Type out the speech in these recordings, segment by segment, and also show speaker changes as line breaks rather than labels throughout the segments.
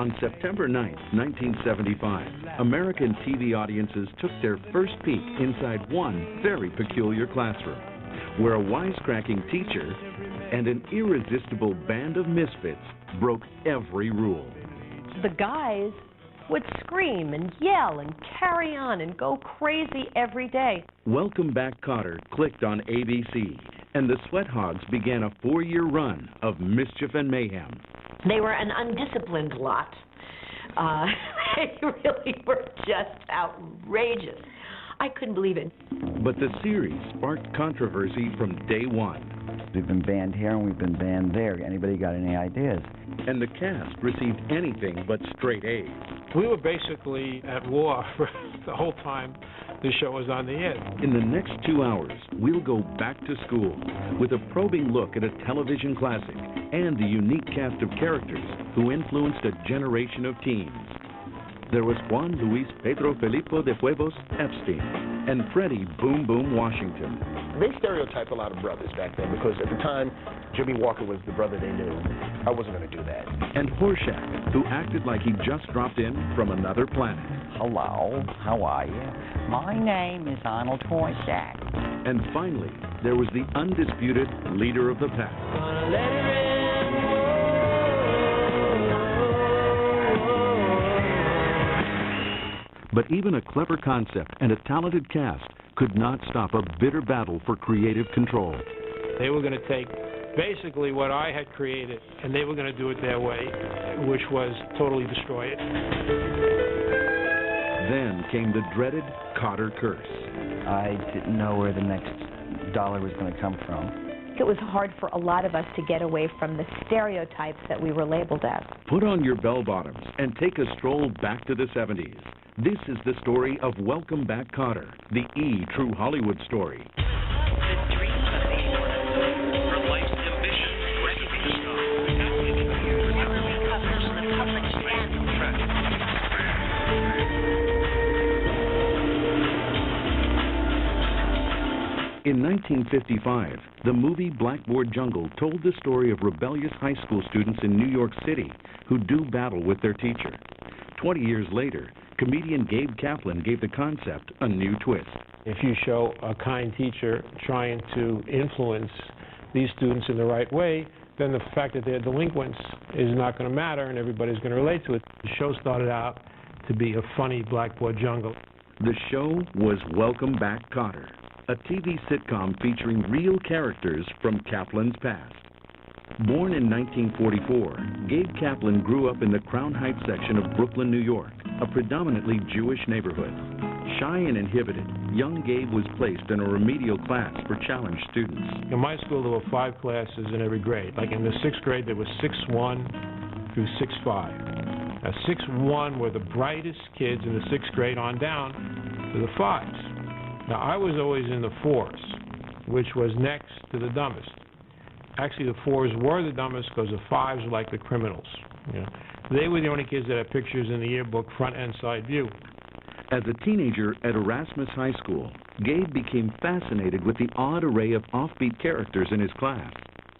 On September 9, 1975, American TV audiences took their first peek inside one very peculiar classroom, where a wisecracking teacher and an irresistible band of misfits broke every rule.
The guys would scream and yell and carry on and go crazy every day.
Welcome Back, Kotter clicked on ABC, and the Sweat Hogs began a 4-year run of mischief and mayhem.
They were an undisciplined lot. They really were just outrageous. I couldn't believe it.
But the series sparked controversy from day one.
We've been banned here and we've been banned there. Anybody got any ideas?
And the cast received anything but straight A's.
We were basically at war for the whole time the show was on the air.
In the next 2 hours, we'll go back to school with a probing look at a television classic and the unique cast of characters who influenced a generation of teens. There was Juan Luis Pedro Felipo de Huevos Epstein and Freddie Boom Boom Washington.
They stereotyped a lot of brothers back then because at the time, Jimmy Walker was the brother they knew. I wasn't going to do that.
And Horshack, who acted like he just dropped in from another planet.
Hello, how are you? My name is Arnold Horshack.
And finally, there was the undisputed leader of the pack. But even a clever concept and a talented cast could not stop a bitter battle for creative control.
They were going to take basically what I had created, and they were going to do it their way, which was totally destroy it.
Then came the dreaded Kotter curse.
I didn't know where the next dollar was going to come from.
It was hard for a lot of us to get away from the stereotypes that we were labeled as.
Put on your bell-bottoms and take a stroll back to the 70s. This is the story of Welcome Back, Kotter, the true Hollywood story. In 1955, the movie Blackboard Jungle told the story of rebellious high school students in New York City who do battle with their teacher. 20 years later, comedian Gabe Kaplan gave the concept a new twist.
If you show a kind teacher trying to influence these students in the right way, then the fact that they're delinquents is not going to matter and everybody's going to relate to it. The show started out to be a funny Blackboard Jungle.
The show was Welcome Back, Kotter, a TV sitcom featuring real characters from Kaplan's past. Born in 1944, Gabe Kaplan grew up in the Crown Heights section of Brooklyn, New York, a predominantly Jewish neighborhood. Shy and inhibited, young Gabe was placed in a remedial class for challenged students.
In my school, there were 5 classes in every grade. Like in the 6th grade, there was 6-1 through 6-5. Now, 6-1 were the brightest kids in the 6th grade on down to the 5s. Now, I was always in the 4s, which was next to the dumbest. Actually, the 4s were the dumbest because the 5s were like the criminals. You know, they were the only kids that had pictures in the yearbook, front and side view.
As a teenager at Erasmus High School, Gabe became fascinated with the odd array of offbeat characters in his class.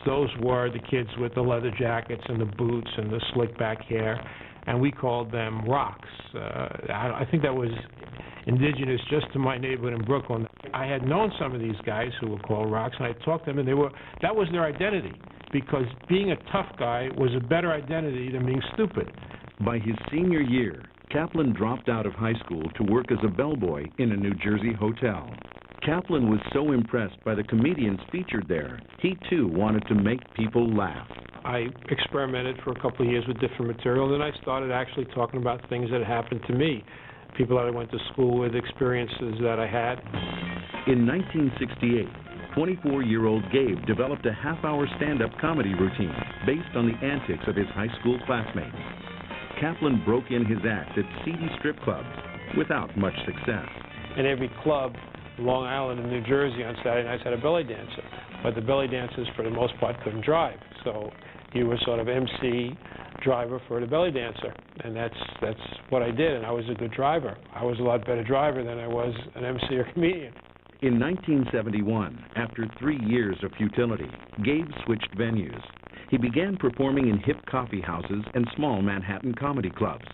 Those were the kids with the leather jackets and the boots and the slick back hair, and we called them rocks. I think that was indigenous just to my neighborhood in Brooklyn. I had known some of these guys who were called rocks, and I talked to them, and that was their identity, because being a tough guy was a better identity than being stupid.
By his senior year, Kaplan dropped out of high school to work as a bellboy in a New Jersey hotel. Kaplan was so impressed by the comedians featured there, he too wanted to make people laugh.
I experimented for a couple of years with different material, then I started actually talking about things that happened to me, people that I went to school with, experiences that I had.
In 1968, 24-year-old Gabe developed a half-hour stand-up comedy routine based on the antics of his high school classmates. Kaplan broke in his act at seedy strip clubs without much success.
In every club, Long Island and New Jersey on Saturday nights had a belly dancer, but the belly dancers for the most part couldn't drive, so you were sort of MC driver for the belly dancer, and that's what I did, and I was a good driver. I was a lot better driver than I was an MC or comedian.
In 1971, after 3 years of futility, Gabe switched venues. He began performing in hip coffee houses and small Manhattan comedy clubs.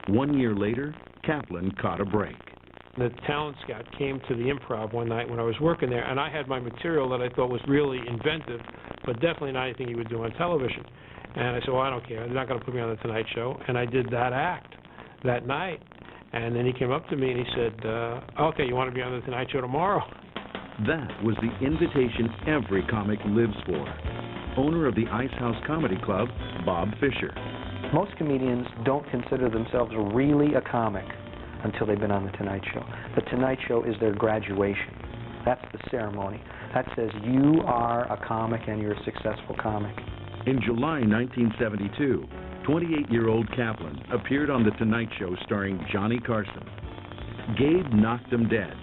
1 year later, Kaplan caught a break.
The talent scout came to the Improv one night when I was working there, and I had my material that I thought was really inventive, but definitely not anything you would do on television. And I said, well, I don't care. They're not going to put me on The Tonight Show. And I did that act that night. And then he came up to me and he said, okay, you want to be on The Tonight Show tomorrow?
That was the invitation every comic lives for. Owner of the Ice House Comedy Club, Bob Fisher.
Most comedians don't consider themselves really a comic until they've been on The Tonight Show. The Tonight Show is their graduation. That's the ceremony. That says you are a comic and you're a successful comic.
In July 1972, 28-year-old Kaplan appeared on The Tonight Show starring Johnny Carson. Gabe knocked him dead.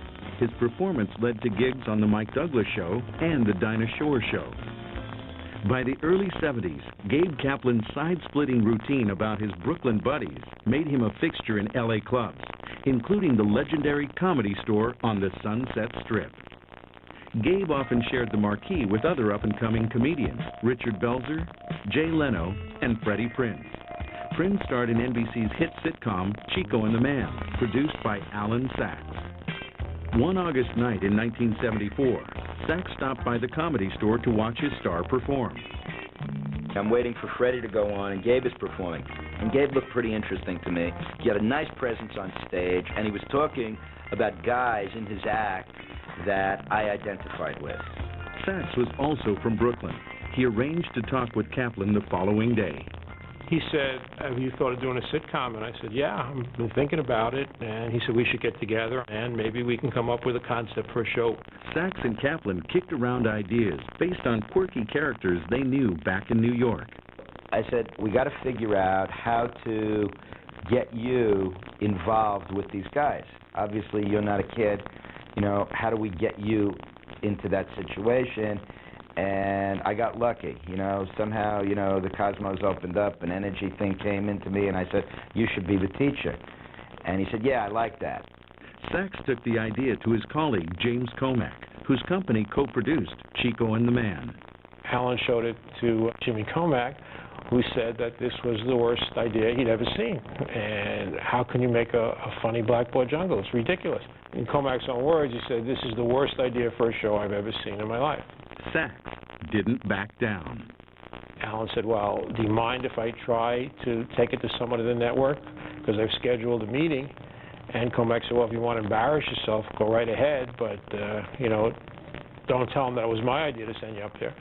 His performance led to gigs on The Mike Douglas Show and The Dinah Shore Show. By the early 70s, Gabe Kaplan's side-splitting routine about his Brooklyn buddies made him a fixture in L.A. clubs, including the legendary Comedy Store on the Sunset Strip. Gabe often shared the marquee with other up-and-coming comedians, Richard Belzer, Jay Leno, and Freddie Prinze. Prinze starred in NBC's hit sitcom Chico and the Man, produced by Alan Sachs. One August night in 1974, Sachs stopped by the Comedy Store to watch his star perform.
I'm waiting for Freddie to go on, and Gabe is performing. And Gabe looked pretty interesting to me. He had a nice presence on stage, and he was talking about guys in his act that I identified with.
Sachs was also from Brooklyn. He arranged to talk with Kaplan the following day.
He said, have you thought of doing a sitcom? And I said, yeah, I've been thinking about it. And he said, we should get together and maybe we can come up with a concept for a show.
Sachs and Kaplan kicked around ideas based on quirky characters they knew back in New York.
I said, we got to figure out how to get you involved with these guys. Obviously, you're not a kid. You know, how do we get you into that situation? And I got lucky, you know, somehow, you know, the cosmos opened up, an energy thing came into me, and I said, you should be the teacher. And he said, yeah, I like that.
Sachs took the idea to his colleague, James Komack, whose company co-produced Chico and the Man.
Alan showed it to Jimmy Komack, who said that this was the worst idea he'd ever seen. And how can you make a funny Black Boy Jungle? It's ridiculous. In Komack's own words, he said, this is the worst idea for a show I've ever seen in my life.
Sachs didn't back down.
Alan said, well, do you mind if I try to take it to someone in the network? Because I've scheduled a meeting. And Komack said, well, if you want to embarrass yourself, go right ahead, but, you know, don't tell them that it was my idea to send you up there.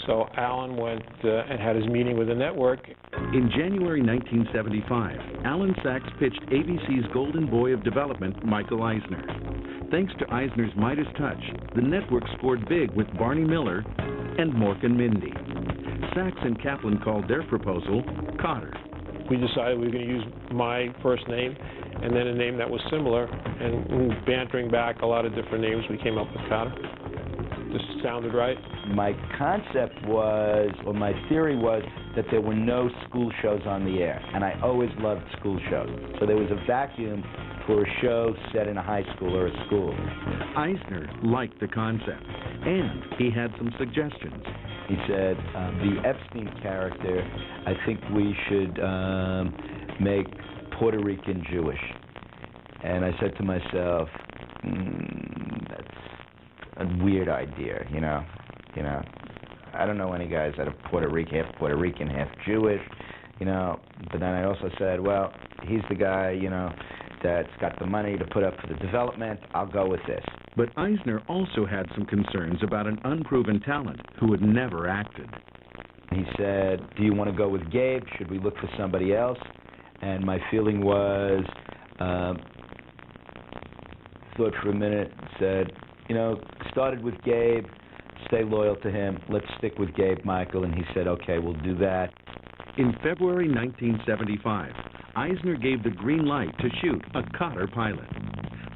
So Alan went and had his meeting with the network.
In January 1975, Alan Sachs pitched ABC's golden boy of development, Michael Eisner. Thanks to Eisner's Midas touch, the network scored big with Barney Miller and Mork and Mindy. Sachs and Kaplan called their proposal Kotter.
We decided we were going to use my first name and then a name that was similar, and bantering back a lot of different names, we came up with Kotter. This sounded right.
My concept was, or my theory was, that there were no school shows on the air, and I always loved school shows. So there was a vacuum for a show set in a high school or a school.
Eisner liked the concept, and he had some suggestions.
He said, the Epstein character, I think we should make Puerto Rican Jewish. And I said to myself, that's a weird idea, you know. I don't know any guys that are half Puerto Rican, half Jewish, you know. But then I also said, well, he's the guy, you know, that's got the money to put up for the development. I'll go with this.
But Eisner also had some concerns about an unproven talent who had never acted.
He said, do you want to go with Gabe? Should we look for somebody else? And my feeling was, thought for a minute, said, you know, started with Gabe, stay loyal to him, let's stick with Gabe, Michael. And he said, okay, we'll do that.
In February 1975, Eisner gave the green light to shoot a Kotter pilot.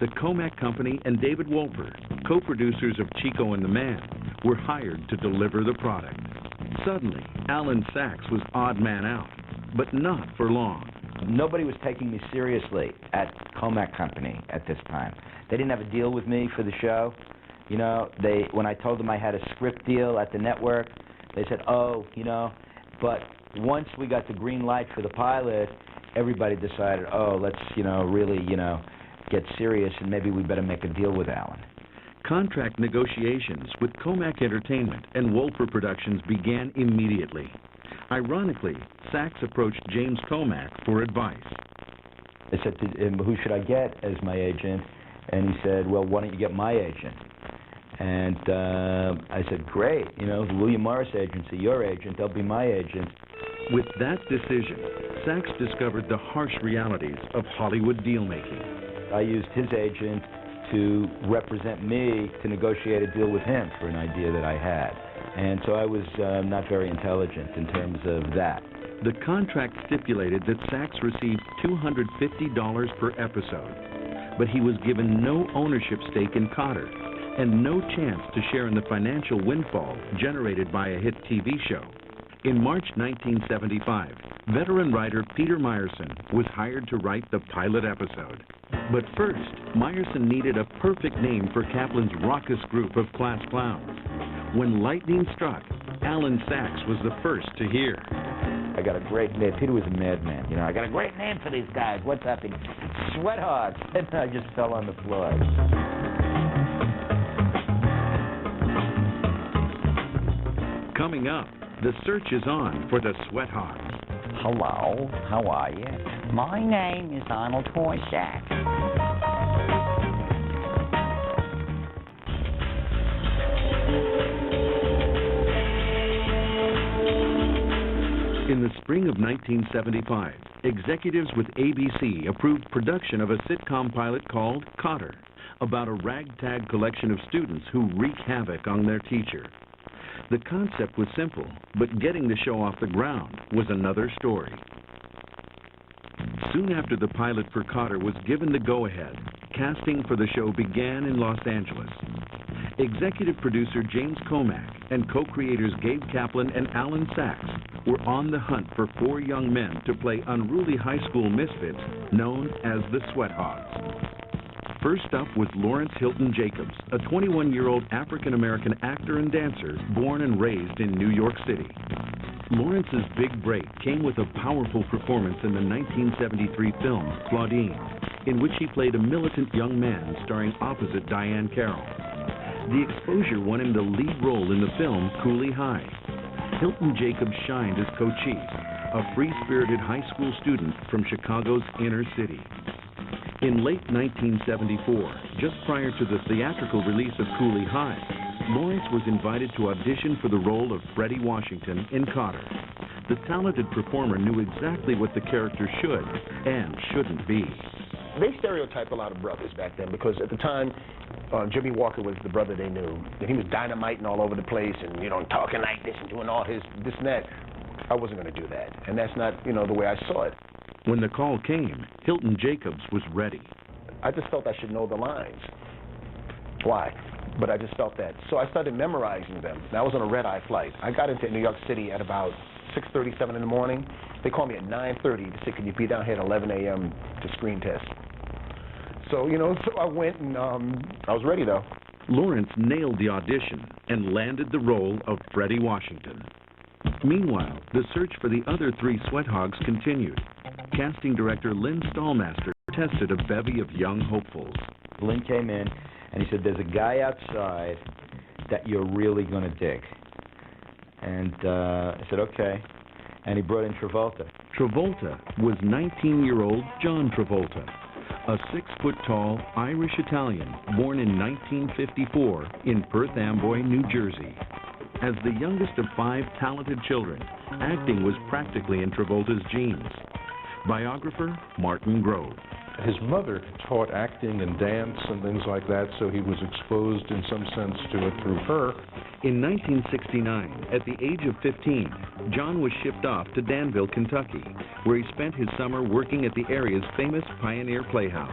The Komack Company and David Wolper, co-producers of Chico and the Man, were hired to deliver the product. Suddenly, Alan Sachs was odd man out, but not for long.
Nobody was taking me seriously at Komack Company at this time. They didn't have a deal with me for the show. You know, when I told them I had a script deal at the network, they said, oh, you know, But once we got the green light for the pilot, everybody decided, oh, let's, really, get serious, and maybe we better make a deal with Alan.
Contract negotiations with Comac Entertainment and Wolfer Productions began immediately. Ironically, Sachs approached James Comac for advice.
I said to him, who should I get as my agent? And he said, well, why don't you get my agent? And I said, great, the William Morris Agency, your agent, they'll be my agent.
With that decision, Sachs discovered the harsh realities of Hollywood deal-making.
I used his agent to represent me to negotiate a deal with him for an idea that I had. And so I was not very intelligent in terms of that.
The contract stipulated that Sachs received $250 per episode, but he was given no ownership stake in Kotter and no chance to share in the financial windfall generated by a hit TV show. In March 1975, veteran writer Peter Meyerson was hired to write the pilot episode. But first, Meyerson needed a perfect name for Kaplan's raucous group of class clowns. When lightning struck, Alan Sachs was the first to hear.
I got a great name. Peter was a madman. I got a great name for these guys. What's happening? Sweat Hogs. And I just fell on the floor.
Coming up, the search is on for the Sweat Hogs.
Hello, how are you? My name is Arnold Hoysack.
In the spring of 1975, executives with ABC approved production of a sitcom pilot called Kotter, about a ragtag collection of students who wreak havoc on their teacher. The concept was simple, but getting the show off the ground was another story. Soon after the pilot for Kotter was given the go-ahead, casting for the show began in Los Angeles. Executive producer James Comac and co-creators Gabe Kaplan and Alan Sachs were on the hunt for 4 young men to play unruly high school misfits known as the Sweat Hogs. First up was Lawrence Hilton Jacobs, a 21-year-old African-American actor and dancer born and raised in New York City. Lawrence's big break came with a powerful performance in the 1973 film Claudine, in which he played a militant young man starring opposite Diane Carroll. The exposure won him the lead role in the film Cooley High. Hilton Jacobs shined as Cochise, a free-spirited high school student from Chicago's inner city. In late 1974, just prior to the theatrical release of Cooley High, Lawrence was invited to audition for the role of Freddie Washington in Kotter. The talented performer knew exactly what the character should and shouldn't be.
They stereotyped a lot of brothers back then because at the time, Jimmy Walker was the brother they knew. And he was dynamiting all over the place and, talking like this and doing all his this and that. I wasn't going to do that. And that's not, the way I saw it.
When the call came, Hilton Jacobs was ready.
I just felt I should know the lines. Why? But I just felt that. So I started memorizing them. And I was on a red-eye flight. I got into New York City at about 6:37 in the morning. They called me at 9:30 to say, can you be down here at 11 a.m. to screen test? So, so I went and I was ready, though.
Lawrence nailed the audition and landed the role of Freddie Washington. Meanwhile, the search for the other 3 Sweat Hogs continued. Casting director Lynn Stallmaster tested a bevy of young hopefuls.
Lynn came in and he said, there's a guy outside that you're really going to dig. And I said, okay. And he brought in Travolta.
Travolta was 19-year-old John Travolta, a 6-foot-tall Irish-Italian born in 1954 in Perth Amboy, New Jersey. As the youngest of 5 talented children, acting was practically in Travolta's genes. Biographer Martin Grove.
His mother taught acting and dance and things like that, so he was exposed in some sense to it through her.
In 1969, at the age of 15, John was shipped off to Danville, Kentucky, where he spent his summer working at the area's famous Pioneer Playhouse.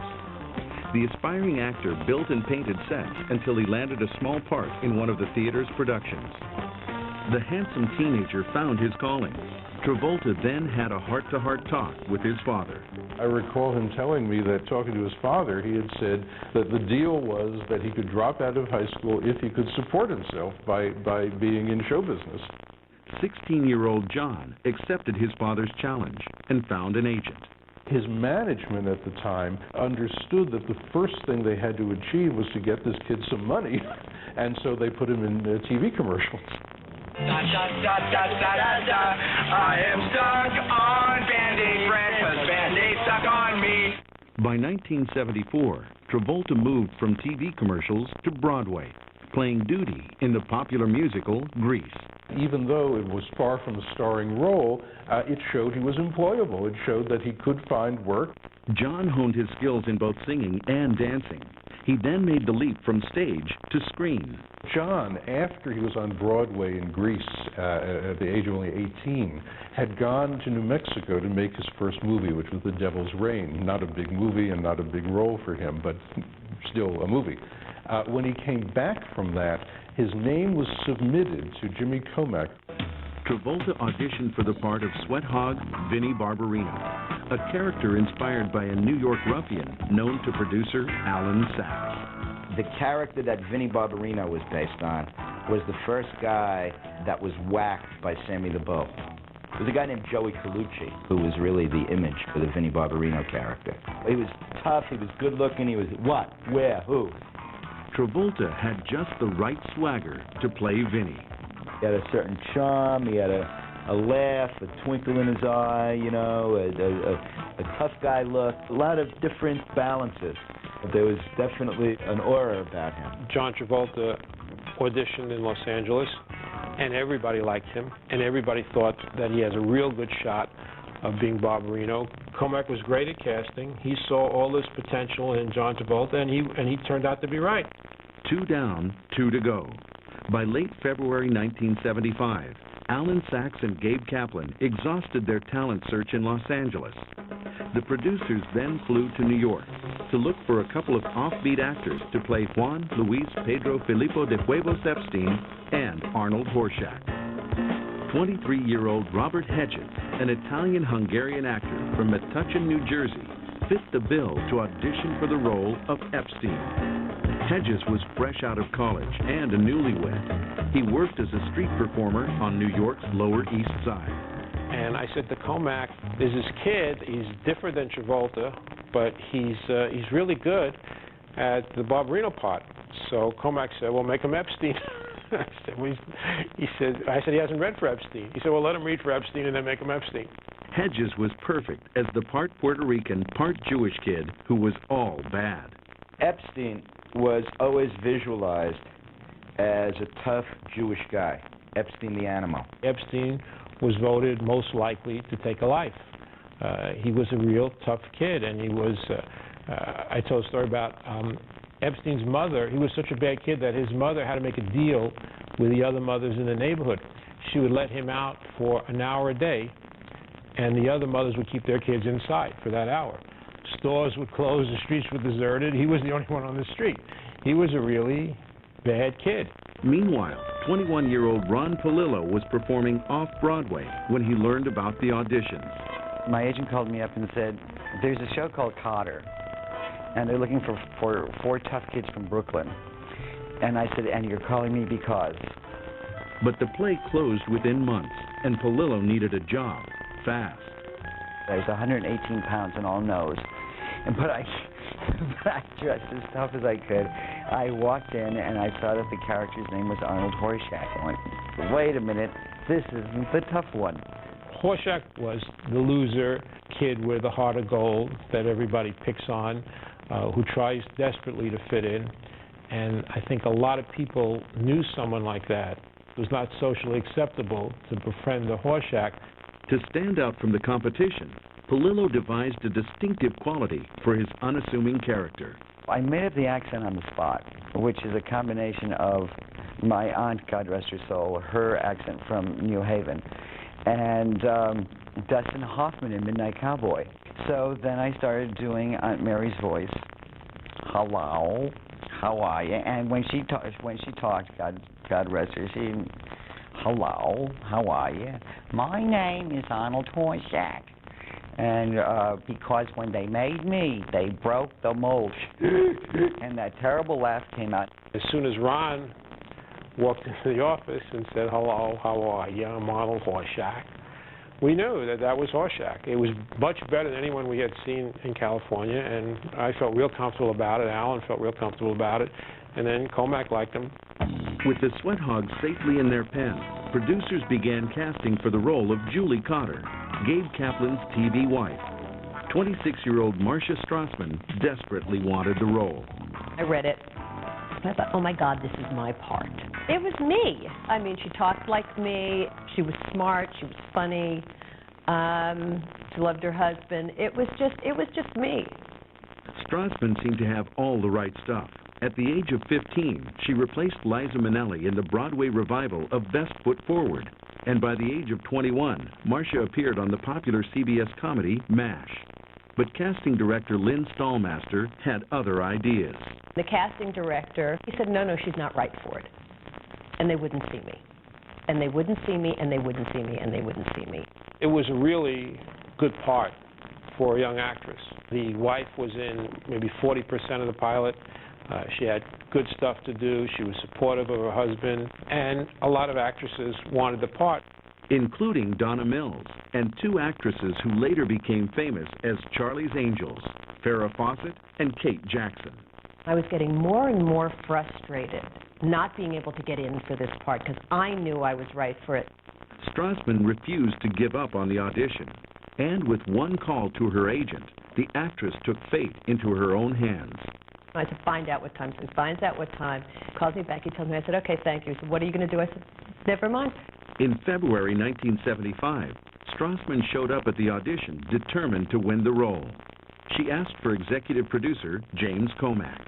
The aspiring actor built and painted sets until he landed a small part in one of the theater's productions. The handsome teenager found his calling. Travolta then had a heart-to-heart talk with his father.
I recall him telling me that talking to his father, he had said that the deal was that he could drop out of high school if he could support himself by being in show business.
16-year-old John accepted his father's challenge and found an agent.
His management at the time understood that the first thing they had to achieve was to get this kid some money, and so they put him in TV commercials.
Da, da, da, da, da, da, da. I am stuck on Band-Aid bread 'cause Band-Aid stuck on me.
By 1974, Travolta moved from TV commercials to Broadway, playing duty in the popular musical Grease.
Even though it was far from a starring role, it showed he was employable. It showed that he could find work.
John honed his skills in both singing and dancing. He then made the leap from stage to screen.
John, after he was on Broadway in Grease at the age of only 18, had gone to New Mexico to make his first movie, which was The Devil's Reign. Not a big movie and not a big role for him, but still a movie. When he came back from that, his name was submitted to Jimmy Comack.
Travolta auditioned for the part of sweat hog Vinnie Barbarino, a character inspired by a New York ruffian known to producer Alan Sachs.
The character that Vinnie Barbarino was based on was the first guy that was whacked by Sammy the Bull. There was a guy named Joey Colucci who was really the image for the Vinnie Barbarino character. He was tough, he was good looking, he was what, where, who.
Travolta had just the right swagger to play Vinnie.
He had a certain charm, he had a laugh, a twinkle in his eye, you know, a tough guy look, a lot of different balances. But there was definitely an aura about him.
John Travolta auditioned in Los Angeles, and everybody liked him, and everybody thought that he has a real good shot of being Barbarino. Comack was great at casting. He saw all this potential in John Travolta, and he turned out to be right.
2 down, 2 to go. By late February 1975, Alan Sachs and Gabe Kaplan exhausted their talent search in Los Angeles. The producers then flew to New York to look for a couple of offbeat actors to play Juan Luis Pedro Filippo de Huevos Epstein and Arnold Horshack. 23-year-old Robert Hedges, an Italian-Hungarian actor from Metuchen, New Jersey, fit the bill to audition for the role of Epstein. Hedges was fresh out of college and a newlywed. He worked as a street performer on New York's Lower East Side.
And I said to Comack, there's this kid, he's different than Travolta, but he's really good at the Barbarino part. So Comack said, well, make him Epstein. I said, he hasn't read for Epstein. He said, well, let him read for Epstein and then make him Epstein.
Hedges was perfect as the part Puerto Rican, part Jewish kid who was all bad.
Epstein was always visualized as a tough Jewish guy. Epstein the animal.
Epstein was voted most likely to take a life. He was a real tough kid, and he was, I told a story about Epstein's mother. He was such a bad kid that his mother had to make a deal with the other mothers in the neighborhood. She would let him out for an hour a day, and the other mothers would keep their kids inside for that hour. Stores would close, the streets were deserted. He was the only one on the street. He was a really bad kid.
Meanwhile, 21-year-old Ron Palillo was performing off-Broadway when he learned about the auditions.
My agent called me up and said, there's a show called Kotter, and they're looking for 4 tough kids from Brooklyn. And I said, and you're calling me because?
But the play closed within months, and Palillo needed a job fast.
I was 118 pounds and all nose. But I dressed as tough as I could. I walked in and I saw that the character's name was Arnold Horshack. I went, wait a minute, this isn't the tough one.
Horshack was the loser kid with a heart of gold that everybody picks on, who tries desperately to fit in. And I think a lot of people knew someone like that. It was not socially acceptable to befriend the Horshack.
To stand out from the competition, Palillo devised a distinctive quality for his unassuming character.
I made up the accent on the spot, which is a combination of my aunt, God rest her soul, her accent from New Haven, and Dustin Hoffman in Midnight Cowboy. So then I started doing Aunt Mary's voice. Hello, how are you? And when she talked, God rest her, she, hello, how are you? My name is Arnold Horshack. And because when they made me, they broke the mold. And that terrible laugh came out.
As soon as Ron walked into the office and said, "Hello, how are you? I'm Arnold Horshack." We knew that that was Horshack. It was much better than anyone we had seen in California, and I felt real comfortable about it. Alan felt real comfortable about it, and then Comac liked him.
With the Sweat Hogs safely in their pen, producers began casting for the role of Julie Kotter, Gabe Kaplan's TV wife. 26-year-old Marcia Strassman desperately wanted the role.
I read it. I thought, oh my God, this is my part. It was me. I mean, she talked like me. She was smart. She was funny. She loved her husband. It was just me.
Strassman seemed to have all the right stuff. At the age of 15, she replaced Liza Minnelli in the Broadway revival of Best Foot Forward. And by the age of 21, Marcia appeared on the popular CBS comedy MASH. But casting director Lynn Stallmaster had other ideas.
The casting director, he said, no, she's not right for it. And they wouldn't see me. And they wouldn't see me, and they wouldn't see me, and they wouldn't see me.
It was a really good part for a young actress. The wife was in maybe 40% of the pilot. She had good stuff to do. She was supportive of her husband. And a lot of actresses wanted the part.
Including Donna Mills, and two actresses who later became famous as Charlie's Angels, Farrah Fawcett and Kate Jackson.
I was getting more and more frustrated not being able to get in for this part because I knew I was right for it.
Strassman refused to give up on the audition, and with one call to her agent, the actress took fate into her own hands.
I said, find out what time. So he finds out what time, calls me back, he tells me, I said, okay, thank you. He said, what are you going to do? I said, never mind.
In February 1975, Strassman showed up at the audition determined to win the role. She asked for executive producer James Comac.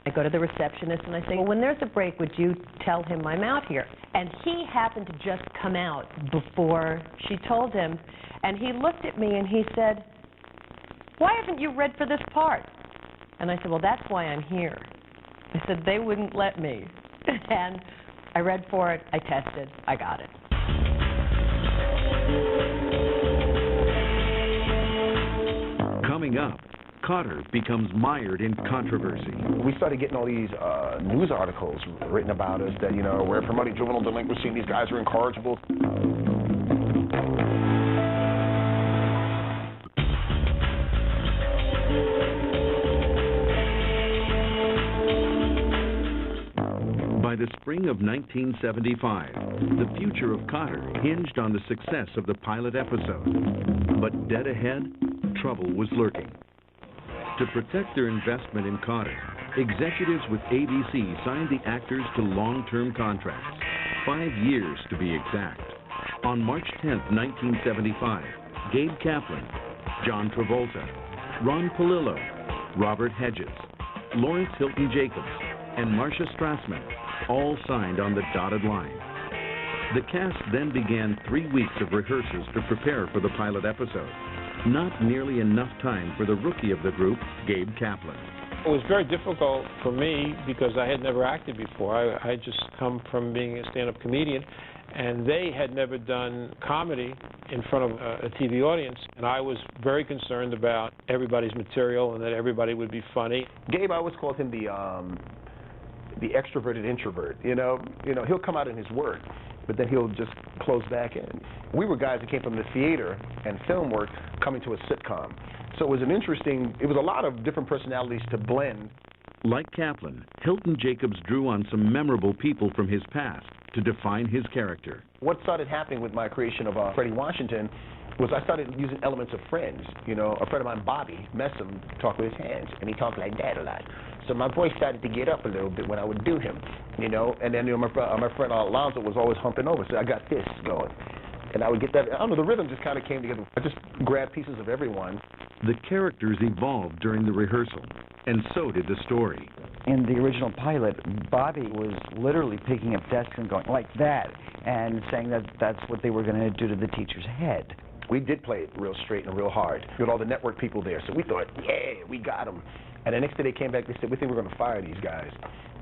I go to the receptionist and I say, well, when there's a break, would you tell him I'm out here? And he happened to just come out before she told him, and he looked at me and he said, why haven't you read for this part? And I said, well, that's why I'm here. I said, they wouldn't let me. And I read for it, I tested, I got it.
Coming up, Kotter becomes mired in controversy.
We started getting all these news articles written about us that, we're promoting juvenile delinquency and these guys are incorrigible.
By the spring of 1975, the future of Kotter hinged on the success of the pilot episode. But dead ahead, trouble was lurking. To protect their investment in Kotter, executives with ABC signed the actors to long-term contracts, 5 years to be exact. On March 10, 1975, Gabe Kaplan, John Travolta, Ron Palillo, Robert Hedges, Lawrence Hilton Jacobs, and Marcia Strassman all signed on the dotted line. The cast then began 3 weeks of rehearsals to prepare for the pilot episode. Not nearly enough time for the rookie of the group, Gabe Kaplan.
It was very difficult for me because I had never acted before. I had just come from being a stand-up comedian, and they had never done comedy in front of a TV audience, and I was very concerned about everybody's material and that everybody would be funny.
Gabe, I always called him the extroverted introvert. He'll come out in his work, but then he'll just close back in. We were guys that came from the theater and film work coming to a sitcom. So it was a lot of different personalities to blend.
Like Kaplan, Hilton Jacobs drew on some memorable people from his past to define his character.
What started happening with my creation of Freddie Washington was I started using elements of Friends. A friend of mine, Bobby Messam, talked with his hands, and he talked like that a lot. So my voice started to get up a little bit when I would do him, And then my friend Alonzo was always humping over, so I got this going. And I would get that, I don't know, the rhythm just kind of came together. I just grabbed pieces of everyone.
The characters evolved during the rehearsal, and so did the story.
In the original pilot, Bobby was literally picking up desks and going like that, and saying that that's what they were going to do to the teacher's head.
We did play it real straight and real hard. We had all the network people there, so we thought, yeah, we got them. And the next day they came back, they said, we think we're going to fire these guys.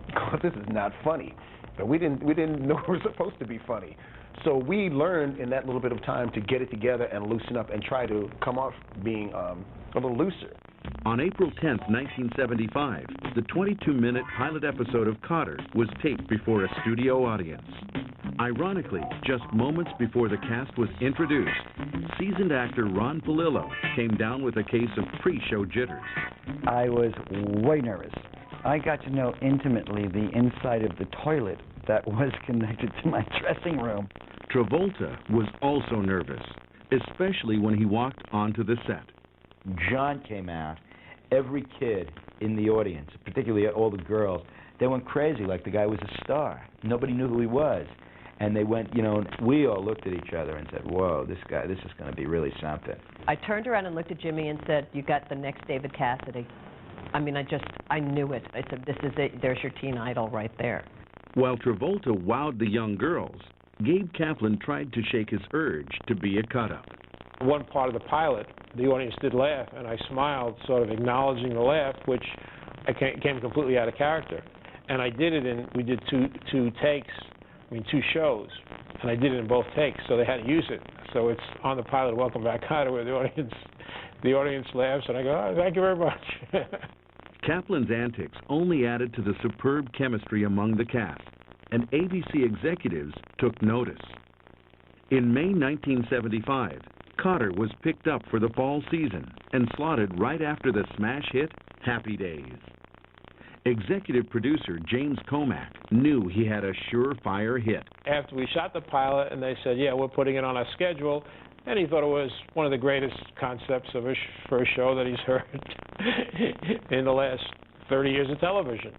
Because this is not funny. But we didn't know we were supposed to be funny. So we learned in that little bit of time to get it together and loosen up and try to come off being a little looser.
On April 10, 1975, The 22-minute pilot episode of Kotter was taped before a studio audience. Ironically, just moments before the cast was introduced, seasoned actor Ron Palillo came down with a case of pre-show jitters.
I was way nervous. I got to know intimately the inside of the toilet that was connected to my dressing room.
Travolta was also nervous, especially when he walked onto the set.
John came out. Every kid in the audience, particularly all the girls, they went crazy like the guy was a star. Nobody knew who he was. And they went, you know, and we all looked at each other and said, whoa, this is going to be really something.
I turned around and looked at Jimmy and said, you got the next David Cassidy. I mean, I knew it. I said, this is it. There's your teen idol right there.
While Travolta wowed the young girls, Gabe Kaplan tried to shake his urge to be a cut-up.
One part of the pilot, the audience did laugh, and I smiled, sort of acknowledging the laugh, which I came completely out of character. And I did it we did two takes, two shows, and I did it in both takes, so they had to use it. So it's on the pilot, Welcome Back, Kotter, where the audience laughs, and I go, oh, thank you very much.
Kaplan's antics only added to the superb chemistry among the cast, and ABC executives took notice. In May 1975, Kotter was picked up for the fall season and slotted right after the smash hit Happy Days. Executive producer James Comack knew he had a surefire hit.
After we shot the pilot and they said, yeah, we're putting it on our schedule, and he thought it was one of the greatest concepts of for a show that he's heard in the last 30 years of television.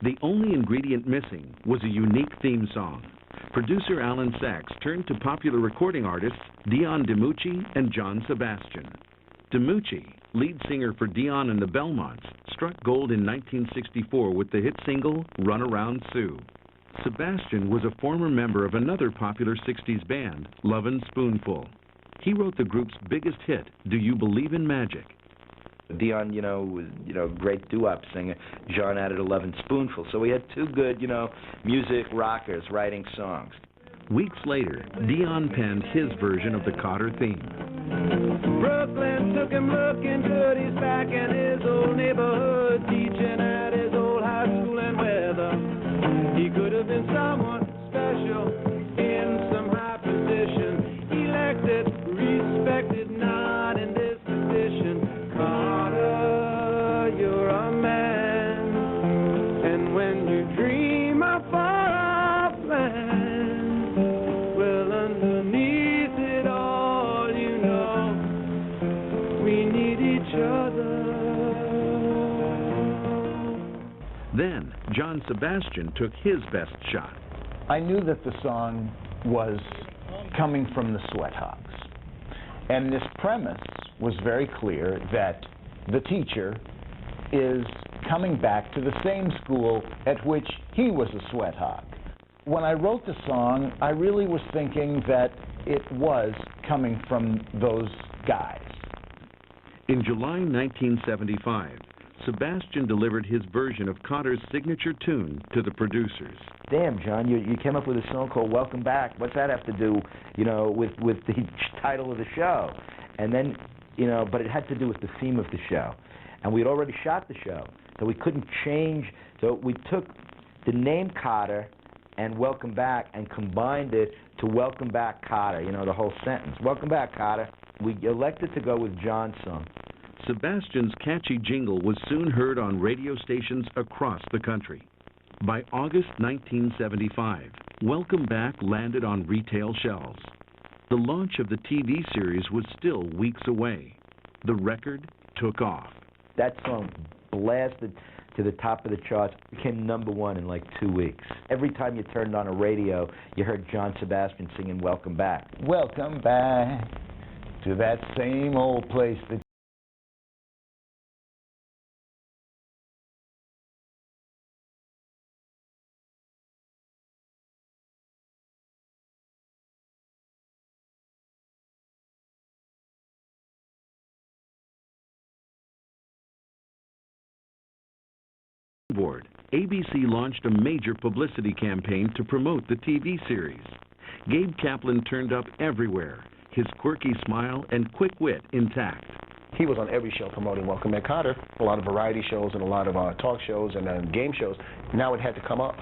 The only ingredient missing was a unique theme song. Producer Alan Sachs turned to popular recording artists Dion DiMucci and John Sebastian. DiMucci, lead singer for Dion and the Belmonts, struck gold in 1964 with the hit single Run Around Sue. Sebastian was a former member of another popular 60s band, Lovin' Spoonful. He wrote the group's biggest hit, Do You Believe in Magic?
Dion, was, great doo-wop singer. John added a Lovin' Spoonful. So we had two good, music rockers writing songs.
Weeks later, Dion penned his version of the Kotter theme.
Brooklyn took him looking good. He's back in his old neighborhood, teaching at his old high school and whether he could have been someone special in some high position. Elected, respected, not in this position. Kotter, you're a man, and when you dream of far-off land, well, underneath it all, we need each other.
Then, John Sebastian took his best shot.
I knew that the song was coming from the Sweat Hogs. And this premise was very clear that the teacher is coming back to the same school at which he was a sweat hog. When I wrote the song, I really was thinking that it was coming from those guys.
In July 1975, Sebastian delivered his version of Kotter's signature tune to the producers.
Damn, John, you came up with a song called Welcome Back. What's that have to do, with the title of the show? And then, but it had to do with the theme of the show. And we had already shot the show, so we couldn't change. So we took the name Kotter and Welcome Back and combined it to Welcome Back Kotter, the whole sentence. Welcome Back, Kotter. We elected to go with John's song.
Sebastian's catchy jingle was soon heard on radio stations across the country. By August 1975, Welcome Back landed on retail shelves. The launch of the TV series was still weeks away. The record took off.
That song blasted to the top of the charts, became #1 in like 2 weeks. Every time you turned on a radio, you heard John Sebastian singing Welcome Back.
Welcome back to that same old place that
board, ABC launched a major publicity campaign to promote the TV series. Gabe Kaplan turned up everywhere, his quirky smile and quick wit intact.
he was on every show promoting Welcome Back, Kotter, a lot of variety shows and a lot of talk shows and game shows. Now it had to come up.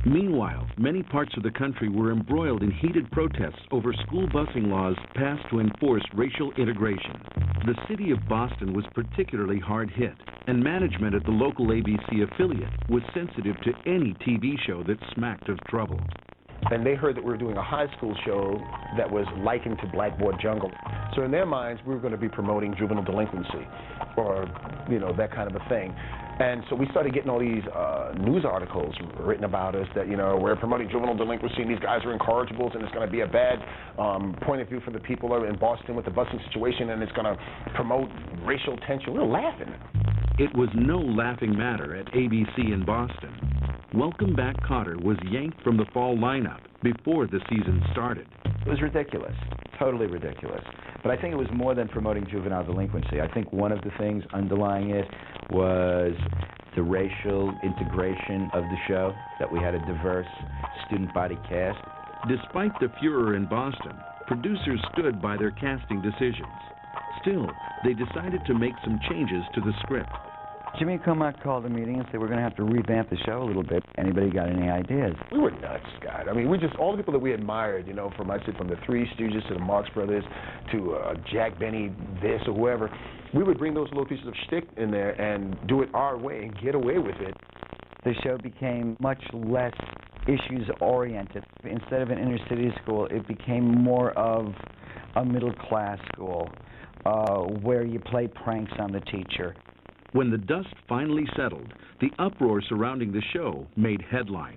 Meanwhile, many parts of the country were embroiled in heated protests over school busing laws passed to enforce racial integration. The city of Boston was particularly hard hit, and management at the local ABC affiliate was sensitive to any TV show that smacked of trouble.
And they heard that we were doing a high school show that was likened to Blackboard Jungle. So in their minds, we were going to be promoting juvenile delinquency or, you know, that kind of a thing. And so we started getting all these news articles written about us that, you know, we're promoting juvenile delinquency and these guys are incorrigibles and it's going to be a bad point of view for the people in Boston with the busing situation and it's going to promote racial tension. We were laughing.
It was no laughing matter at ABC in Boston. Welcome Back, Kotter was yanked from the fall lineup before the season started.
It was ridiculous, totally ridiculous. But I think it was more than promoting juvenile delinquency. I think one of the things underlying it was the racial integration of the show, that we had a diverse student body cast.
Despite the furor in Boston, producers stood by their casting decisions. Still, they decided to make some changes to the script.
Jimmy Comack called a meeting and said, we're going to have to revamp the show a little bit. Anybody got any ideas?
We were nuts, Scott. I mean, we just, all the people that we admired, you know, from the Three Stooges to the Marx Brothers to Jack Benny, this or whoever, we would bring those little pieces of shtick in there and do it our way and get away with it.
The show became much less issues-oriented. Instead of an inner-city school, it became more of a middle-class school where you play pranks on the teacher.
When the dust finally settled, the uproar surrounding the show made headlines.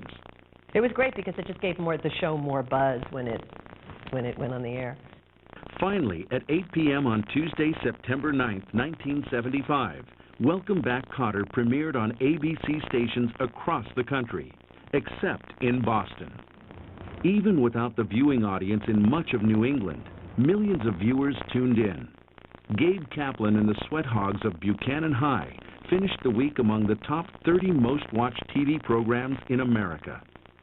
It was great because it just gave the show more buzz when it went on the air.
Finally, at 8 p.m. on Tuesday, September 9th, 1975, Welcome Back, Kotter premiered on ABC stations across the country, except in Boston. Even without the viewing audience in much of New England, millions of viewers tuned in. Gabe Kaplan and the Sweat Hogs of Buchanan High finished the week among the top 30 most-watched TV programs in America.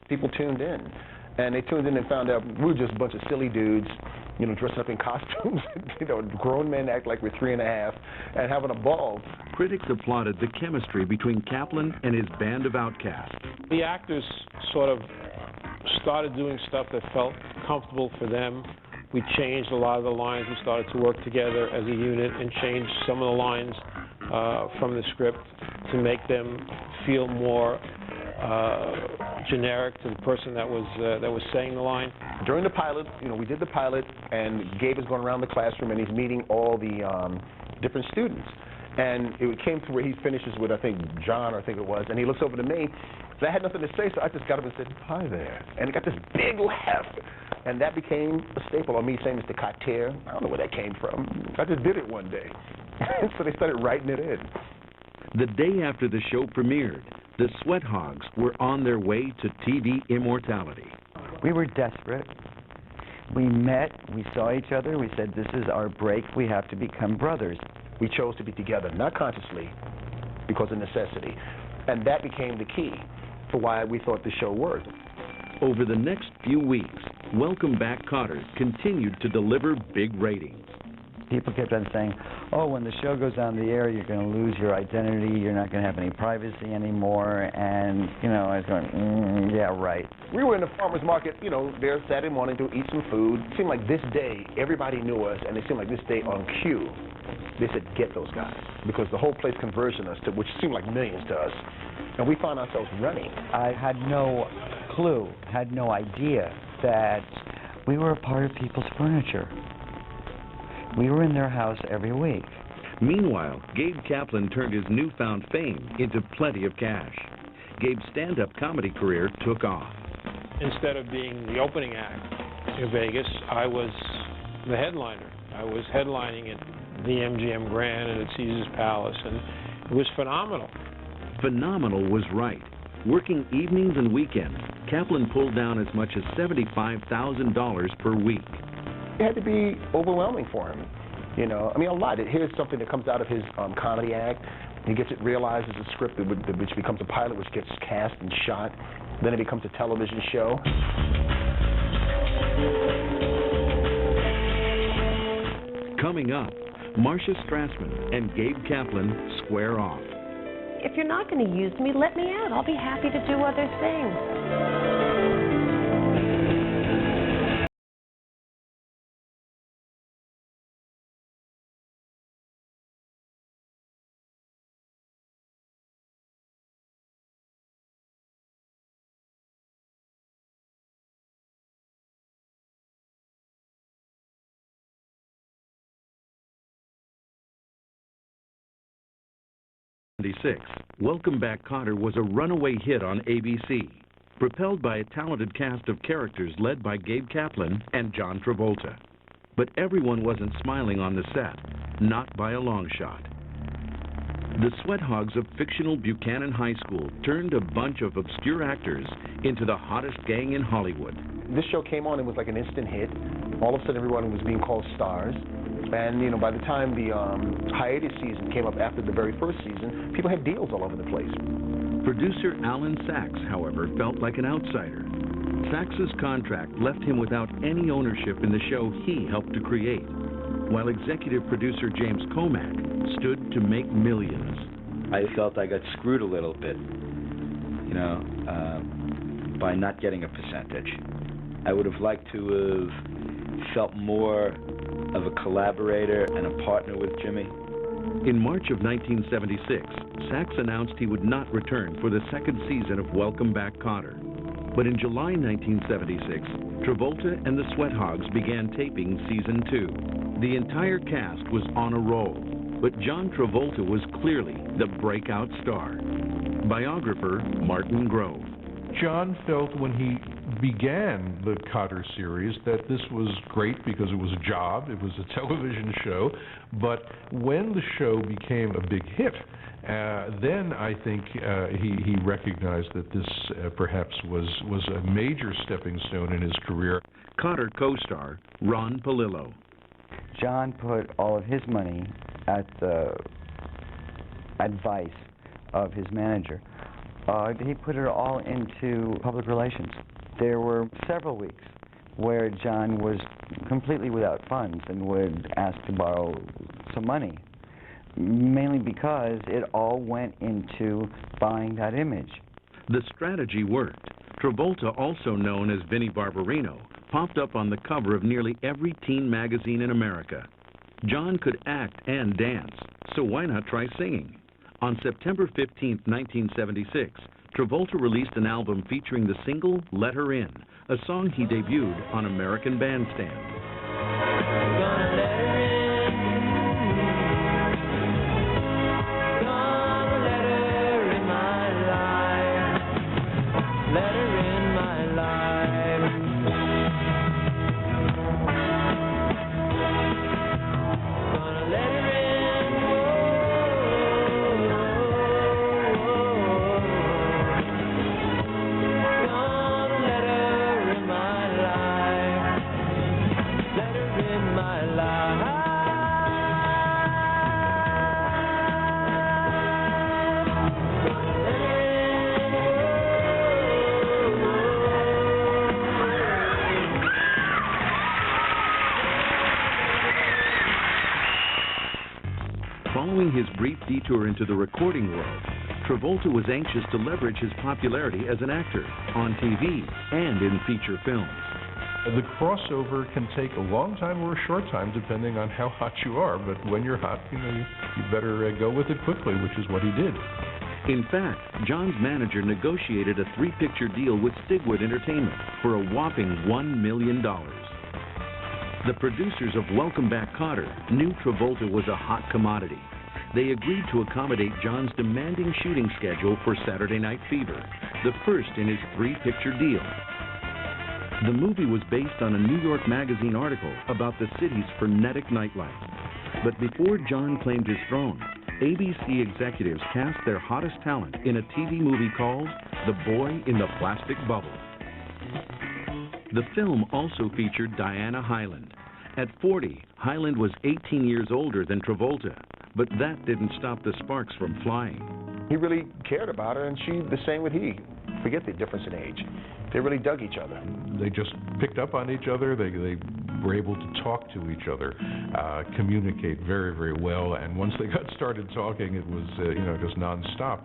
People tuned in, and they tuned in and found out we were just a bunch of silly dudes, you know, dressed up in costumes, you know, grown men act like we're 3.5, and having a ball.
Critics applauded the chemistry between Kaplan and his band of outcasts.
The actors sort of started doing stuff that felt comfortable for them. We changed a lot of the lines. We started to work together as a unit and changed some of the lines from the script to make them feel more generic to the person that was saying the line.
During the pilot, you know, we did the pilot, and Gabe is going around the classroom and he's meeting all the different students. And it came to where he finishes with, I think, John, I think it was, and he looks over to me. And I had nothing to say, so I just got up and said, "Hi there." And it got this big laugh. And that became a staple on me saying Mr. Kotter. I don't know where that came from. I just did it one day. So they started writing it in.
The day after the show premiered, the Sweat Hogs were on their way to TV immortality.
We were desperate. We met, we saw each other, we said, this is our break, we have to become brothers.
We chose to be together, not consciously, because of necessity. And that became the key for why we thought the show worked.
Over the next few weeks, Welcome Back, Kotter continued to deliver big ratings.
People kept on saying, oh, when the show goes on the air, you're going to lose your identity, you're not going to have any privacy anymore, and, you know, I was going, yeah, right.
We were in the farmer's market, you know, there Saturday morning to eat some food. It seemed like this day, everybody knew us, and it seemed like this day on cue, they said, get those guys, because the whole place converged on us, which seemed like millions to us, and we found ourselves running.
I had no clue, had no idea that we were a part of people's furniture. We were in their house every week.
Meanwhile, Gabe Kaplan turned his newfound fame into plenty of cash. Gabe's stand-up comedy career took off.
Instead of being the opening act in Vegas, I was the headliner. I was headlining at the MGM Grand and at Caesar's Palace, and it was phenomenal.
Phenomenal was right. Working evenings and weekends, Kaplan pulled down as much as $75,000 per week.
It had to be overwhelming for him, you know. I mean, a lot. Here's something that comes out of his comedy act. He gets it realized as a script, which becomes a pilot, which gets cast and shot. Then it becomes a television show.
Coming up, Marcia Strassman and Gabe Kaplan square off.
If you're not going to use me, let me out. I'll be happy to do other things.
Welcome Back, Kotter was a runaway hit on ABC, propelled by a talented cast of characters led by Gabe Kaplan and John Travolta. But everyone wasn't smiling on the set, not by a long shot. The sweat hogs of fictional Buchanan High School turned a bunch of obscure actors into the hottest gang in Hollywood.
This show came on, it was like an instant hit. All of a sudden everyone was being called stars. And, you know, by the time the hiatus season came up after the very first season, people had deals all over the place.
Producer Alan Sachs, however, felt like an outsider. Sachs's contract left him without any ownership in the show he helped to create, while executive producer James Comack stood to make millions.
I felt I got screwed a little bit, you know, by not getting a percentage. I would have liked to have felt more of a collaborator and a partner with Jimmy.
In March of 1976, Sachs announced he would not return for the second season of Welcome Back, Kotter. But in July 1976, Travolta and the Sweat Hogs began taping season 2. The entire cast was on a roll, but John Travolta was clearly the breakout star. Biographer Martin Grove.
John felt when he began the Kotter series that this was great because it was a job, it was a television show, but when the show became a big hit, then I think he recognized that this perhaps was a major stepping stone in his career.
Kotter co-star Ron Palillo.
John put all of his money at the advice of his manager. He put it all into public relations. There were several weeks where John was completely without funds and would ask to borrow some money, mainly because it all went into buying that image.
The strategy worked. Travolta, also known as Vinnie Barbarino, popped up on the cover of nearly every teen magazine in America. John could act and dance, so why not try singing? On September 15, 1976, Travolta released an album featuring the single Let Her In, a song he debuted on American Bandstand. Following his brief detour into the recording world, Travolta was anxious to leverage his popularity as an actor on TV and in feature films.
The crossover can take a long time or a short time, depending on how hot you are. But when you're hot, you better go with it quickly, which is what he did.
In fact, John's manager negotiated a 3-picture deal with Stigwood Entertainment for a whopping $1 million. The producers of Welcome Back, Kotter knew Travolta was a hot commodity. They agreed to accommodate John's demanding shooting schedule for Saturday Night Fever, the first in his 3-picture deal. The movie was based on a New York Magazine article about the city's frenetic nightlife. But before John claimed his throne, ABC executives cast their hottest talent in a TV movie called The Boy in the Plastic Bubble. The film also featured Diana Hyland. At 40, Hyland was 18 years older than Travolta, but that didn't stop the sparks from flying.
He really cared about her, and she the same with he. Forget the difference in age. They really dug each other.
They just picked up on each other. They were able to talk to each other, communicate very, very well. And once they got started talking, it was, just nonstop.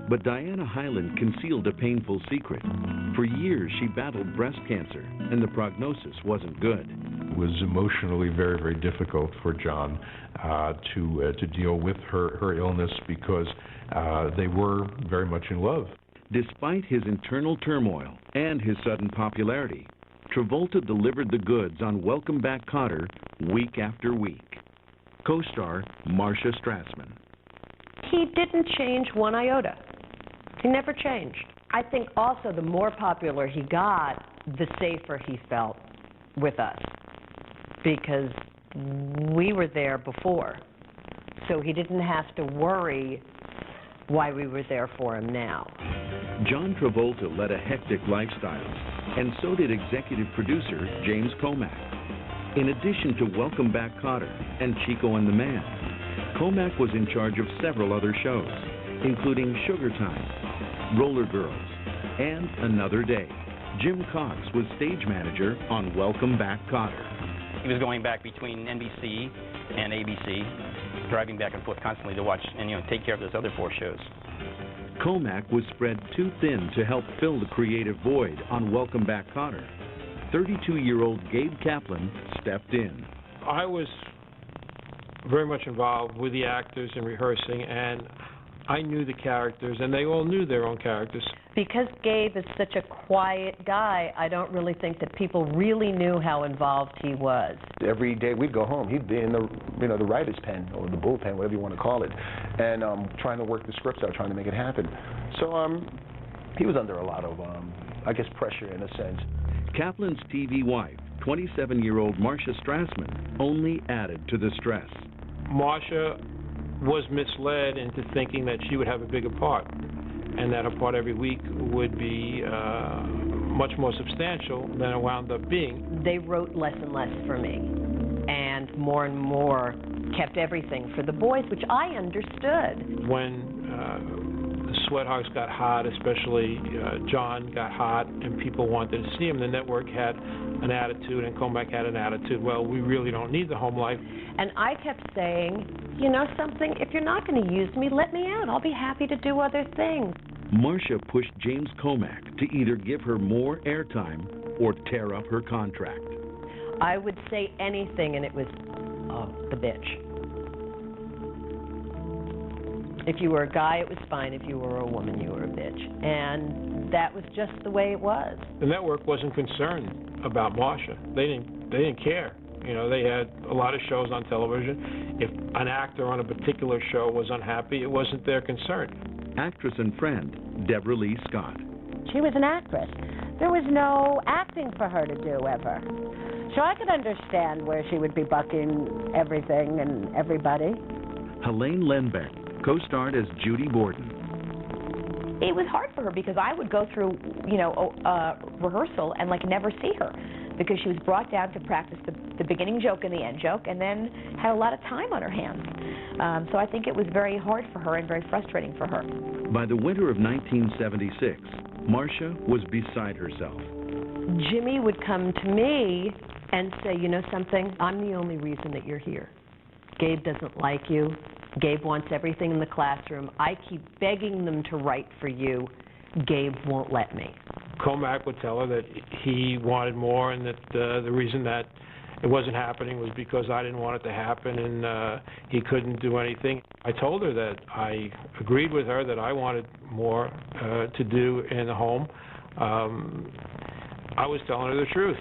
But Diana Hyland concealed a painful secret. For years, she battled breast cancer, and the prognosis wasn't good.
It was emotionally very, very difficult for John to deal with her illness because they were very much in love.
Despite his internal turmoil and his sudden popularity, Travolta delivered the goods on Welcome Back, Kotter week after week. Co-star Marcia Strassman.
He didn't change one iota. He never changed. I think also the more popular he got, the safer he felt with us, because we were there before. So he didn't have to worry why we were there for him now.
John Travolta led a hectic lifestyle, and so did executive producer James Comack. In addition to Welcome Back, Kotter and Chico and the Man, Comack was in charge of several other shows, including Sugar Time, Roller Girls, and Another Day. Jim Cox was stage manager on Welcome Back, Kotter.
He was going back between NBC and ABC, driving back and forth constantly to watch and take care of those other 4 shows.
Comack was spread too thin to help fill the creative void on Welcome Back, Kotter. 32-year-old Gabe Kaplan stepped in.
I was very much involved with the actors in rehearsing, and I knew the characters, and they all knew their own characters.
Because Gabe is such a quiet guy, I don't really think that people really knew how involved he was.
Every day we'd go home, he'd be in the writer's pen or the bullpen, whatever you want to call it, and trying to work the scripts out, trying to make it happen. So he was under a lot of, pressure in a sense.
Kaplan's TV wife, 27-year-old Marcia Strassman, only added to the stress.
Marcia was misled into thinking that she would have a bigger part, and that her part every week would be much more substantial than it wound up being.
They wrote less and less for me, and more kept everything for the boys, which I understood.
When the Sweathogs got hot, especially John got hot, and people wanted to see him, the network had an attitude, and Comack had an attitude, well, we really don't need the home life.
And I kept saying, you know something, if you're not going to use me, let me out. I'll be happy to do other things.
Marcia pushed James Comack to either give her more airtime or tear up her contract.
I would say anything, and it was, the bitch. If you were a guy, it was fine. If you were a woman, you were a bitch. And that was just the way it was.
The network wasn't concerned about Marcia. They didn't care. They had a lot of shows on television. If an actor on a particular show was unhappy, it wasn't their concern.
Actress and friend Deborah Lee Scott.
She was an actress. There was no acting for her to do ever. So I could understand where she would be bucking everything and everybody.
Helene Lenbeck co-starred as Judy Borden.
It was hard for her because I would go through, rehearsal and never see her, because she was brought down to practice the beginning joke and the end joke, and then had a lot of time on her hands. So I think it was very hard for her and very frustrating for her.
By the winter of 1976, Marcia was beside herself.
Jimmy would come to me and say, you know something, I'm the only reason that you're here. Gabe doesn't like you. Gabe wants everything in the classroom. I keep begging them to write for you. Gabe won't let me.
Comack would tell her that he wanted more, and that the reason that it wasn't happening was because I didn't want it to happen, and he couldn't do anything. I told her that I agreed with her that I wanted more to do in the home. I was telling her the truth.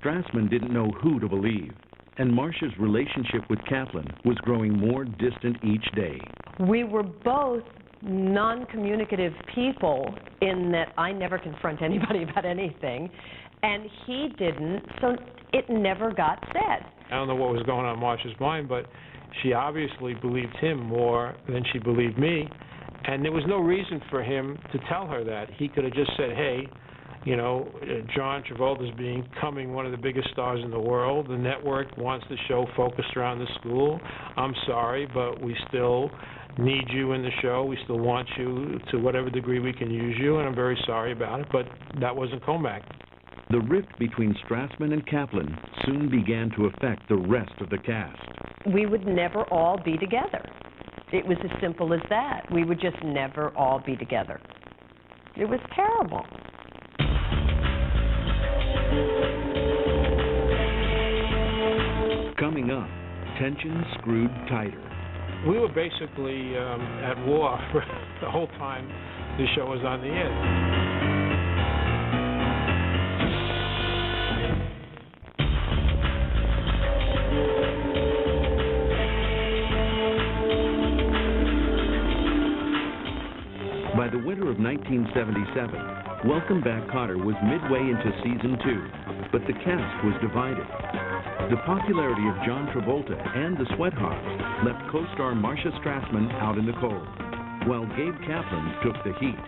Strassman didn't know who to believe, and Marcia's relationship with Kaplan was growing more distant each day.
We were both non-communicative people in that I never confront anybody about anything, and he didn't, so it never got said.
I don't know what was going on in Marcia's mind, but she obviously believed him more than she believed me, and there was no reason for him to tell her that. He could have just said, hey, John Travolta's becoming one of the biggest stars in the world. The network wants the show focused around the school. I'm sorry, but we still need you in the show. We still want you to whatever degree we can use you, and I'm very sorry about it, but that wasn't Comack.
The rift between Strassman and Kaplan soon began to affect the rest of the cast.
We would never all be together. It was as simple as that. We would just never all be together. It was terrible.
Coming up, tensions screwed tighter.
We were basically at war for the whole time the show was on the air.
By the winter of 1977, Welcome Back, Kotter was midway into season 2, but the cast was divided. The popularity of John Travolta and the Sweat Hogs left co-star Marcia Strassman out in the cold, while Gabe Kaplan took the heat.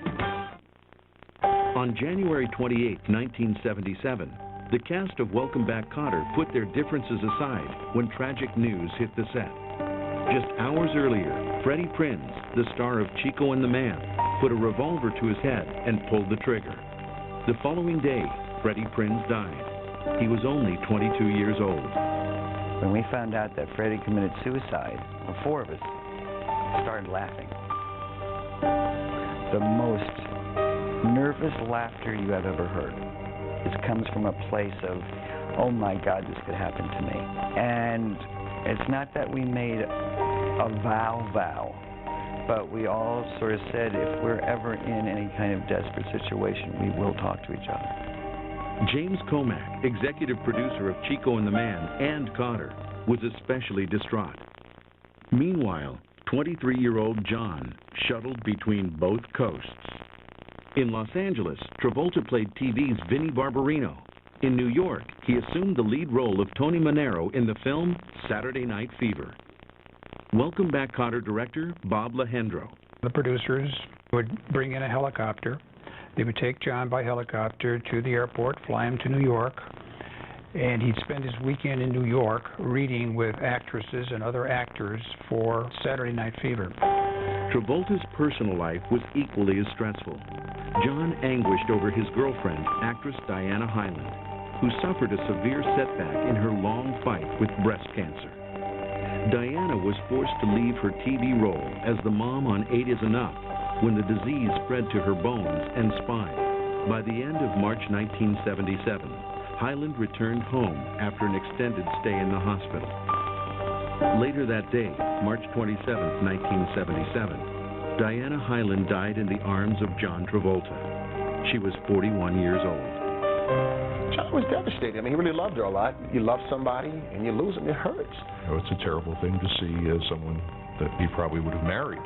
On January 28, 1977, the cast of Welcome Back, Kotter put their differences aside when tragic news hit the set. Just hours earlier, Freddie Prinze, the star of Chico and the Man, put a revolver to his head and pulled the trigger. The following day, Freddie Prinze died. He was only 22 years old.
When we found out that Freddie committed suicide, the four of us started laughing. The most nervous laughter you have ever heard. It comes from a place of, oh my God, this could happen to me. And it's not that we made a vow, but we all sort of said if we're ever in any kind of desperate situation, we will talk to each other.
James Comack, executive producer of Chico and the Man and Kotter, was especially distraught. Meanwhile, 23-year-old John shuttled between both coasts. In Los Angeles, Travolta played TV's Vinnie Barbarino. In New York, he assumed the lead role of Tony Manero in the film Saturday Night Fever. Welcome Back, Kotter director Bob Lahendro.
The producers would bring in a helicopter. They would take John by helicopter to the airport, fly him to New York, and he'd spend his weekend in New York reading with actresses and other actors for Saturday Night Fever.
Travolta's personal life was equally as stressful. John anguished over his girlfriend, actress Diana Hyland, who suffered a severe setback in her long fight with breast cancer. Diana was forced to leave her TV role as the mom on 8 is Enough when the disease spread to her bones and spine. By the end of March 1977, Hyland returned home after an extended stay in the hospital. Later that day, March 27, 1977, Diana Hyland died in the arms of John Travolta. She was 41 years old.
John was devastated. I mean, he really loved her a lot. You love somebody, and you lose them, it hurts.
You know, it's a terrible thing to see someone that he probably would have married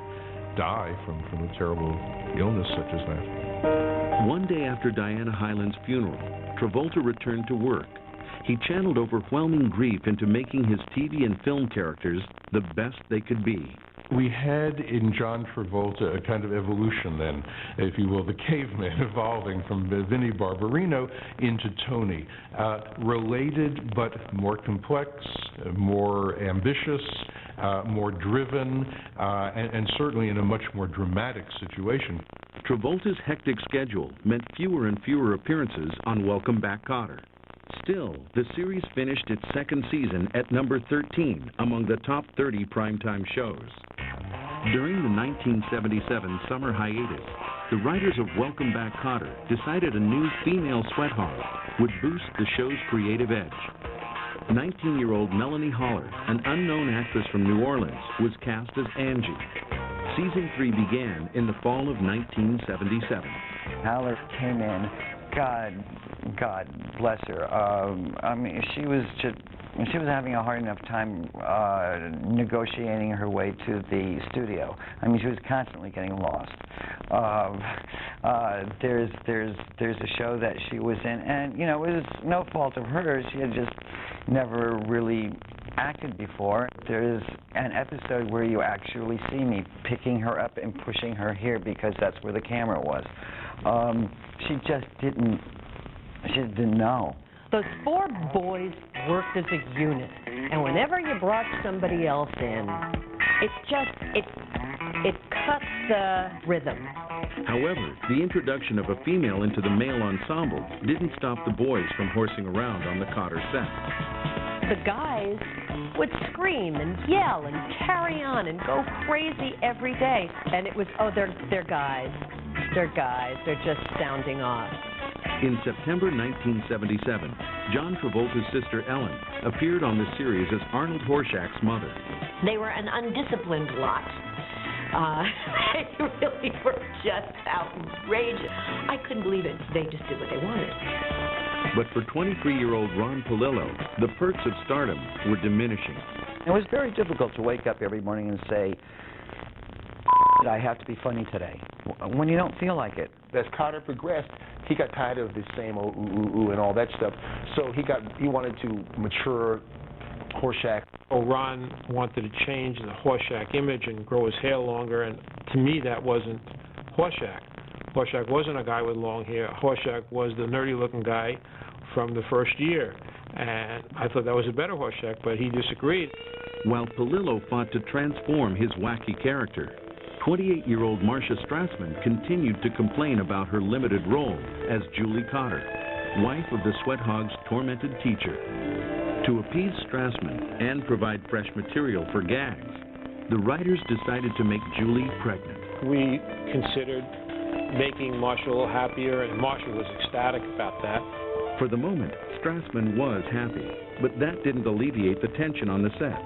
die from a terrible illness such as that.
One day after Diana Hyland's funeral, Travolta returned to work. He channeled overwhelming grief into making his TV and film characters the best they could be.
We had in John Travolta a kind of evolution then, if you will, the caveman evolving from Vinnie Barbarino into Tony. Related but more complex, more ambitious, more driven, and certainly in a much more dramatic situation.
Travolta's hectic schedule meant fewer and fewer appearances on Welcome Back, Kotter. Still, the series finished its second season at number 13 among the top 30 primetime shows. During the 1977 summer hiatus, the writers of Welcome Back, Kotter decided a new female sweat hog would boost the show's creative edge. 19-year-old Melanie Haller, an unknown actress from New Orleans, was cast as Angie. Season 3 began in the fall of 1977.
Haller came in. God bless her. I mean, she was having a hard enough time negotiating her way to the studio. I mean, she was constantly getting lost. There's a show that she was in, and you know, it was no fault of hers. She had just never really acted before. There is an episode where you actually see me picking her up and pushing her here because that's where the camera was. She just didn't know.
Those 4 boys worked as a unit, and whenever you brought somebody else in, it cuts the rhythm.
However, the introduction of a female into the male ensemble didn't stop the boys from horsing around on the Kotter set.
The guys would scream and yell and carry on and go crazy every day. And it was, oh, they're guys. They're guys. They're just sounding off.
In September 1977, John Travolta's sister Ellen appeared on the series as Arnold Horshack's mother.
They were an undisciplined lot. They really were just outrageous. I couldn't believe it. They just did what they wanted.
But for 23-year-old Ron Palillo, the perks of stardom were diminishing.
It was very difficult to wake up every morning and say, I have to be funny today, when you don't feel like it.
As Kotter progressed, he got tired of the same old ooh and all that stuff. So he wanted to mature Horshack.
Oh, Ron wanted to change the Horshack image and grow his hair longer, and to me that wasn't Horshack. Horshack wasn't a guy with long hair. Horshack was the nerdy-looking guy from the first year, and I thought that was a better Horshack, but he disagreed.
While Palillo fought to transform his wacky character, 28-year-old Marcia Strassman continued to complain about her limited role as Julie Kotter, wife of the Sweat Hogs' tormented teacher. To appease Strassman and provide fresh material for gags, the writers decided to make Julie pregnant.
We considered making Marcia a little happier, and Marcia was ecstatic about that.
For the moment, Strassman was happy, but that didn't alleviate the tension on the set.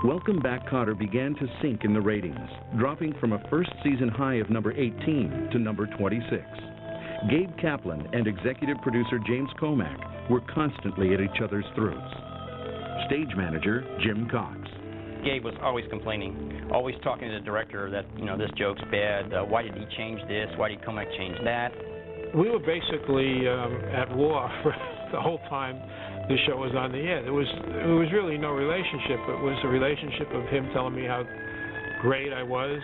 Welcome Back, Kotter began to sink in the ratings, dropping from a first-season high of number 18 to number 26. Gabe Kaplan and executive producer James Komack were constantly at each other's throats. Stage manager Jim Cox.
Gabe was always complaining, always talking to the director that, this joke's bad, why did he change this, why did Komack change that?
We were basically at war for the whole time the show was on the air. There was really no relationship. It was a relationship of him telling me how great I was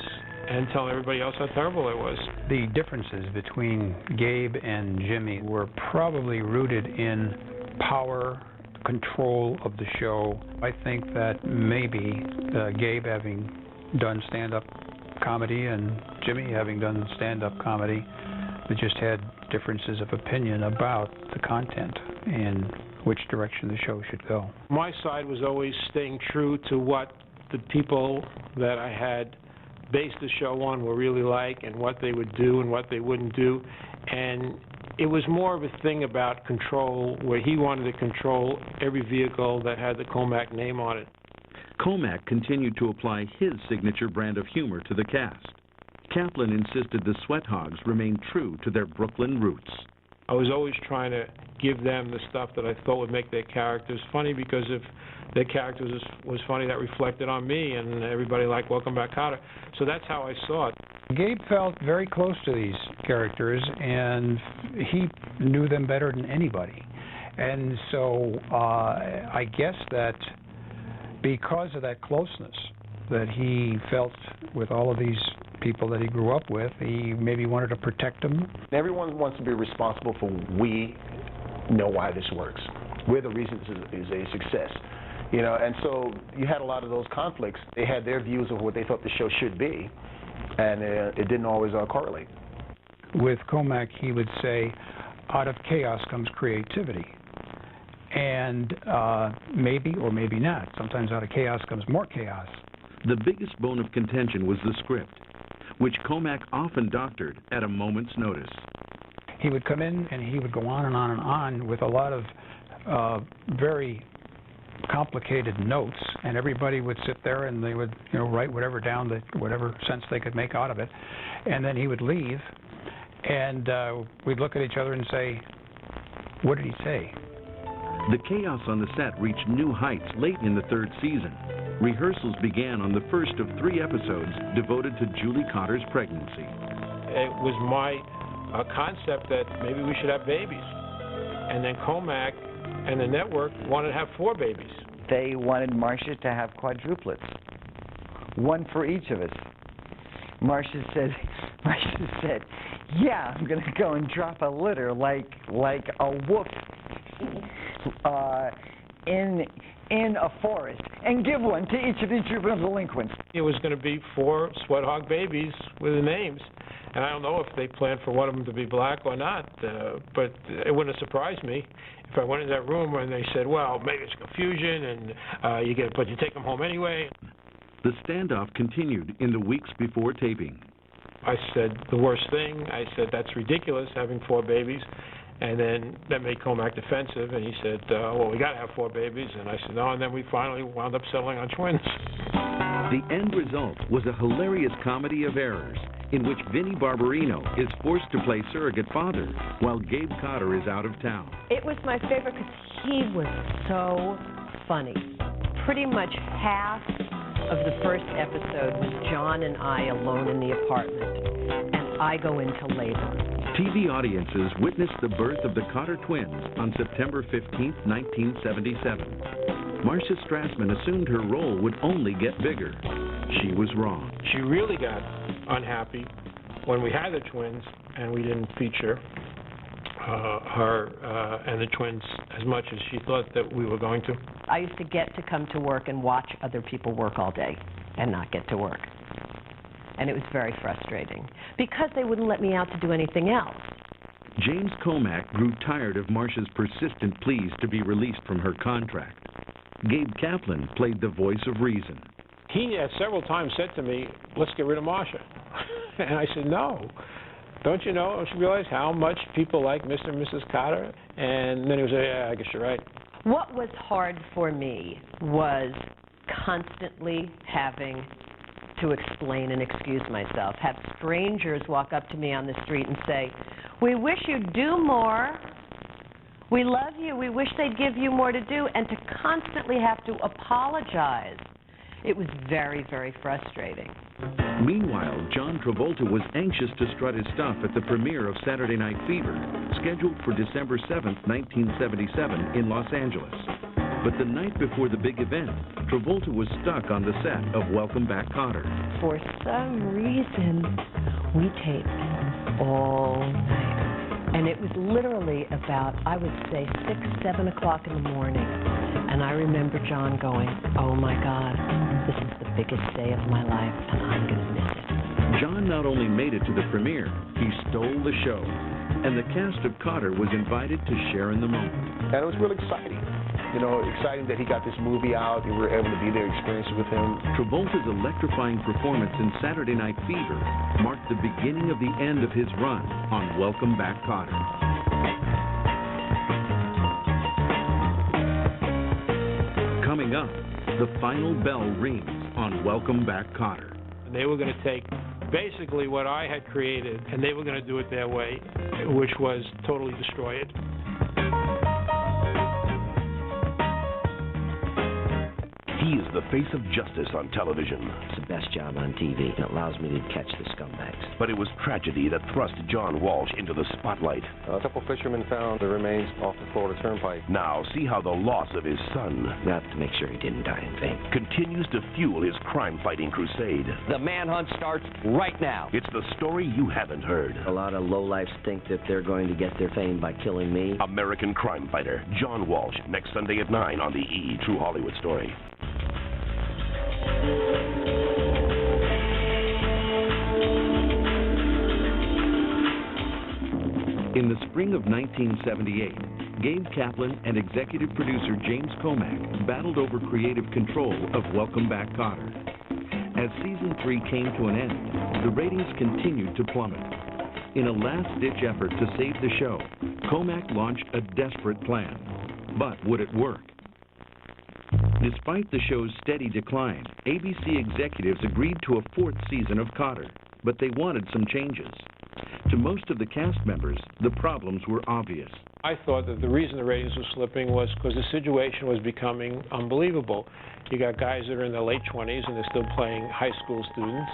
and telling everybody else how terrible I was.
The differences between Gabe and Jimmy were probably rooted in power, control of the show. I think that maybe Gabe having done stand-up comedy and Jimmy having done stand-up comedy, they just had differences of opinion about the content and which direction the show should go.
My side was always staying true to what the people that I had based the show on were really like and what they would do and what they wouldn't do. And it was more of a thing about control, where he wanted to control every vehicle that had the Komack name on it.
Komack continued to apply his signature brand of humor to the cast. Kaplan insisted the Sweat Hogs remain true to their Brooklyn roots.
I was always trying to give them the stuff that I thought would make their characters funny, because if their characters was funny, that reflected on me, and everybody liked Welcome Back, Kotter. So that's how I saw it.
Gabe felt very close to these characters, and he knew them better than anybody. And so I guess that because of that closeness that he felt with all of these people that he grew up with, he maybe wanted to protect them.
Everyone wants to be responsible for we know why this works. We're the reason this is a success. And so you had a lot of those conflicts. They had their views of what they thought the show should be, and it didn't always correlate.
With Komack, he would say, out of chaos comes creativity. And maybe or maybe not. Sometimes out of chaos comes more chaos.
The biggest bone of contention was the script, which Komack often doctored at a moment's notice.
He would come in and he would go on and on and on with a lot of very complicated notes, and everybody would sit there and they would write whatever down, whatever sense they could make out of it, and then he would leave, and we'd look at each other and say, what did he say?
The chaos on the set reached new heights late in the third season. Rehearsals began on the first of 3 episodes devoted to Julie Kotter's pregnancy.
It was my concept that maybe we should have babies. And then Komack and the network wanted to have 4 babies.
They wanted Marcia to have quadruplets, 1 for each of us. Marcia said, yeah, I'm going to go and drop a litter like a wolf in a forest and give one to each of these juvenile delinquents.
It was going to be 4 Sweat Hog babies with the names. And I don't know if they planned for one of them to be black or not, but it wouldn't have surprised me if I went in that room and they said, well, maybe it's confusion, and but you take them home anyway.
The standoff continued in the weeks before taping.
I said the worst thing. I said, that's ridiculous, having 4 babies. And then that made Komack defensive, and he said, well, we got to have 4 babies. And I said, no, and then we finally wound up settling on twins.
The end result was a hilarious comedy of errors in which Vinnie Barbarino is forced to play surrogate father while Gabe Kotter is out of town.
It was my favorite because he was so funny. Pretty much half of the first episode was John and I alone in the apartment, and I go into labor.
TV audiences witnessed the birth of the Kotter twins on September 15, 1977. Marcia Strassman assumed her role would only get bigger. She was wrong.
She really got unhappy when we had the twins and we didn't feature her and the twins as much as she thought that we were going to.
I used to get to come to work and watch other people work all day and not get to work. And it was very frustrating because they wouldn't let me out to do anything else.
James Komack grew tired of Marcia's persistent pleas to be released from her contract. Gabe Kaplan played the voice of reason.
He several times said to me, let's get rid of Marcia. And I said, no. Don't you realize how much people like Mr. and Mrs. Kotter? And then he was like, yeah, I guess you're right.
What was hard for me was constantly having to explain and excuse myself, have strangers walk up to me on the street and say, we wish you'd do more, we love you, we wish they'd give you more to do, and to constantly have to apologize. It was very, very frustrating.
Meanwhile, John Travolta was anxious to strut his stuff at the premiere of Saturday Night Fever, scheduled for December 7, 1977 in Los Angeles. But the night before the big event, Travolta was stuck on the set of Welcome Back, Kotter.
For some reason, we taped all night. And it was literally about, I would say, 6, 7 o'clock in the morning. And I remember John going, oh my God, this is the biggest day of my life, and I'm going to miss it.
John not only made it to the premiere, he stole the show. And the cast of Kotter was invited to share in the moment.
And it was really exciting. Exciting that he got this movie out and we were able to be there, experience it with him.
Travolta's electrifying performance in Saturday Night Fever marked the beginning of the end of his run on Welcome Back, Kotter. Coming up, the final bell rings on Welcome Back, Kotter.
And they were going to take basically what I had created, and they were going to do it their way, which was totally destroy it.
He is the face of justice on television.
It's the best job on TV. It allows me to catch the scumbags.
But it was tragedy that thrust John Walsh into the spotlight.
A couple fishermen found the remains off the Florida Turnpike.
Now, see how the loss of his son...
We have to make sure he didn't die in vain.
...continues to fuel his crime-fighting crusade.
The manhunt starts right now.
It's the story you haven't heard.
A lot of lowlifes think that they're going to get their fame by killing me.
American crime fighter John Walsh, next Sunday at 9 on the E! True Hollywood Story.
In the spring of 1978, Gabe Kaplan and executive producer James Komack battled over creative control of Welcome Back, Kotter. As season 3 came to an end, the ratings continued to plummet. In a last-ditch effort to save the show, Komack launched a desperate plan. But would it work? Despite the show's steady decline, ABC executives agreed to a 4th season of Kotter, but they wanted some changes. To most of the cast members, the problems were obvious.
I thought that the reason the ratings were slipping was because the situation was becoming unbelievable. You got guys that are in their late 20s and they're still playing high school students,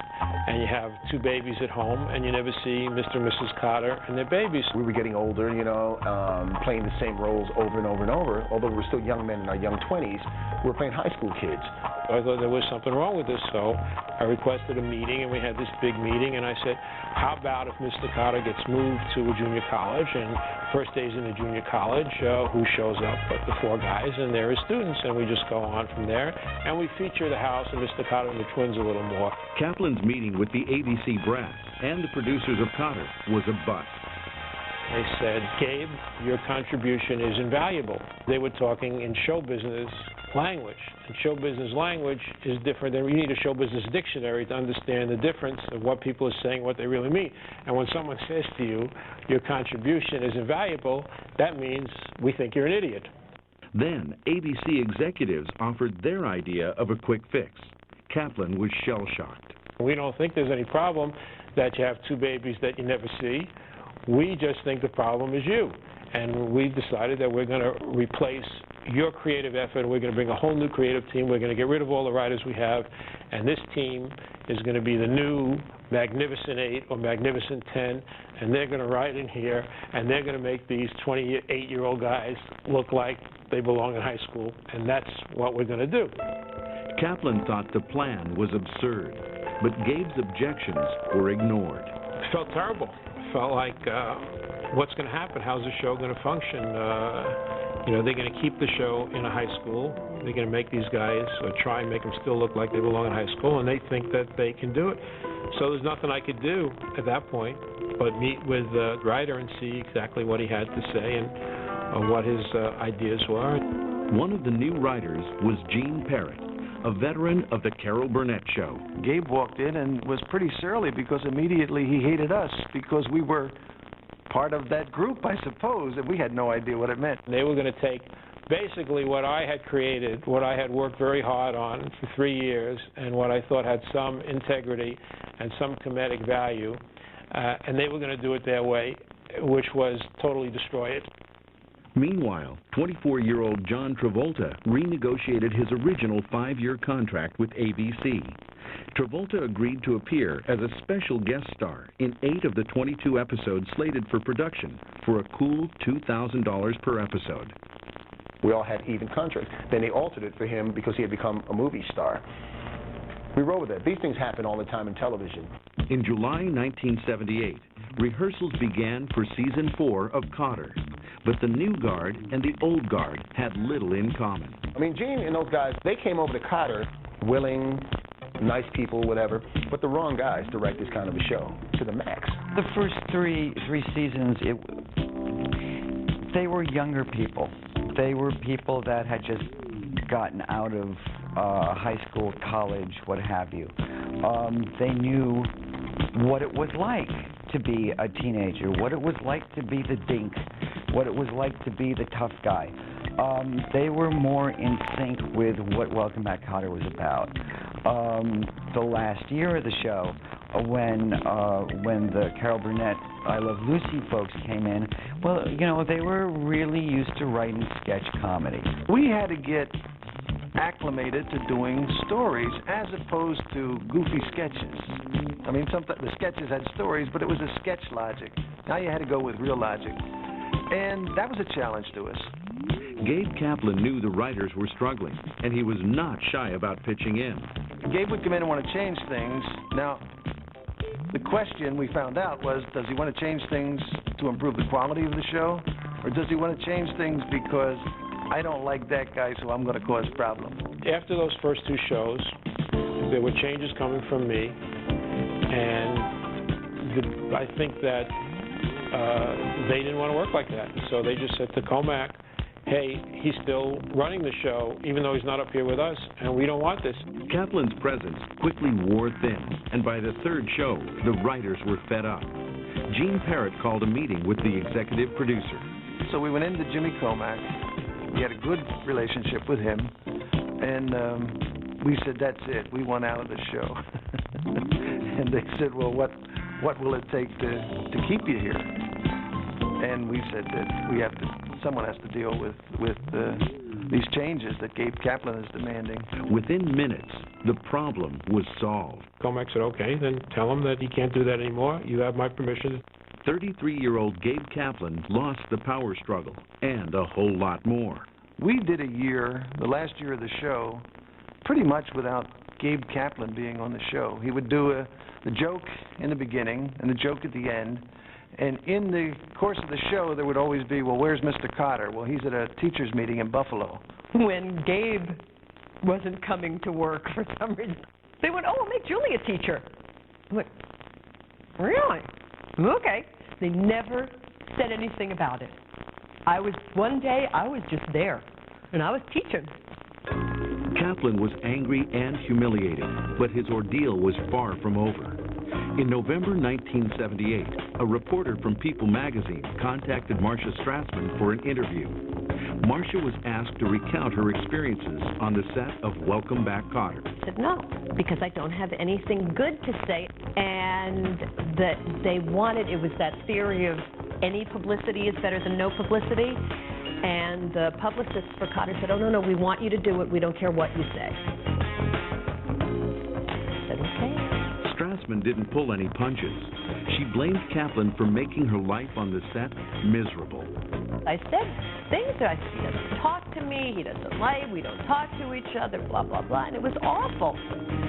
and you have 2 babies at home, and you never see Mr. and Mrs. Kotter and their babies.
We were getting older, playing the same roles over and over and over. Although we were still young men in our young 20s, we were playing high school kids.
I thought there was something wrong with this, so I requested a meeting, and we had this big meeting, and I said, how about if Mr. Kotter gets moved to a junior college, and First day's in the junior college, who shows up but the four guys, and they're his students, and we just go on from there. And we feature the house and Mr. Kotter and the twins a little more.
Kaplan's meeting with the ABC brass and the producers of Kotter was a bust.
They said, Gabe, your contribution is invaluable. They were talking in show business language. And show business language is different than, you need a show business dictionary to understand the difference of what people are saying, what they really mean. And when someone says to you, your contribution is invaluable, that means we think you're an idiot.
Then ABC executives offered their idea of a quick fix. Kaplan was shell-shocked.
We don't think there's any problem that you have two babies that you never see. We just think the problem is you. And we've decided that we're going to replace your creative effort. We're going to bring a whole new creative team. We're going to get rid of all the writers we have. And this team is going to be the new Magnificent 8 or Magnificent 10. And they're going to write in here. And they're going to make these 28-year-old guys look like they belong in high school. And that's what we're going to do.
Kaplan thought the plan was absurd. But Gabe's objections were ignored.
It felt terrible. It felt like, what's going to happen? How's the show going to function? They're going to keep the show in a high school. They're going to make these guys try and make them still look like they belong in high school, and they think that they can do it. So there's nothing I could do at that point but meet with the writer and see exactly what he had to say and what his ideas were.
One of the new writers was Gene Parrott, a veteran of the Carol Burnett Show.
Gabe walked in and was pretty surly because immediately he hated us because we were part of that group, I suppose, and we had no idea what it meant.
They were going to take basically what I had created, what I had worked very hard on for 3 years, and what I thought had some integrity and some comedic value, and they were going to do it their way, which was totally destroy it.
Meanwhile, 24-year-old John Travolta renegotiated his original 5-year contract with ABC. Travolta agreed to appear as a special guest star in 8 of the 22 episodes slated for production for a cool $2,000 per episode.
We all had even contracts. Then they altered it for him because he had become a movie star. We rode with it. These things happen all the time in television.
In July 1978, rehearsals began for Season 4 of Kotter. But the new guard and the old guard had little in common.
I mean, Gene and those guys, they came over to Kotter willing, nice people, whatever, but the wrong guys direct this kind of a show to the max.
The first three seasons, they were younger people. They were people that had just gotten out of high school, college, what have you. They knew what it was like to be a teenager, what it was like to be the dink, what it was like to be the tough guy. They were more in sync with what Welcome Back, Kotter was about. The last year of the show, when the Carol Burnett, I Love Lucy folks came in, well, they were really used to writing sketch comedy.
We had to get acclimated to doing stories as opposed to goofy sketches. I mean, the sketches had stories, but it was a sketch logic. Now you had to go with real logic. And that was a challenge to us.
Gabe Kaplan knew the writers were struggling, and he was not shy about pitching in.
Gabe would come in and want to change things. Now, the question we found out was, does he want to change things to improve the quality of the show? Or does he want to change things because I don't like that guy, so I'm going to cause problems?
After those first 2 shows, there were changes coming from me, and I think that they didn't want to work like that. So they just said to Comac, hey, he's still running the show, even though he's not up here with us, and we don't want this.
Kaplan's presence quickly wore thin, and by the 3rd show, the writers were fed up. Gene Parrott called a meeting with the executive producer.
So we went into Jimmy Comac. We had a good relationship with him, and we said, that's it, we want out of the show. And they said, well, what will it take to keep you here? And we said that someone has to deal with these changes that Gabe Kaplan is demanding.
Within minutes, the problem was solved.
Comac said, okay, then tell him that he can't do that anymore. You have my permission.
33-year-old Gabe Kaplan lost the power struggle and a whole lot more.
We did a year, the last year of the show, pretty much without Gabe Kaplan being on the show. He would do the joke in the beginning and the joke at the end. And in the course of the show, there would always be, well, where's Mr. Kotter? Well, he's at a teacher's meeting in Buffalo.
When Gabe wasn't coming to work for some reason, they went, oh, we'll make Julie a teacher. I went, really? Okay. They never said anything about it. One day, I was just there, and I was teaching.
Kaplan was angry and humiliated, but his ordeal was far from over. In November 1978, a reporter from People magazine contacted Marcia Strassman for an interview. Marcia was asked to recount her experiences on the set of Welcome Back, Kotter.
I said no, because I don't have anything good to say, and that they wanted, it was that theory of any publicity is better than no publicity, and the publicist for Kotter said, oh, no, we want you to do it, we don't care what you say. I said, okay.
Strassman didn't pull any punches. She blamed Kaplan for making her life on the set miserable.
I said things that I said, he doesn't talk to me, he doesn't like, we don't talk to each other, blah, blah, blah, and it was awful.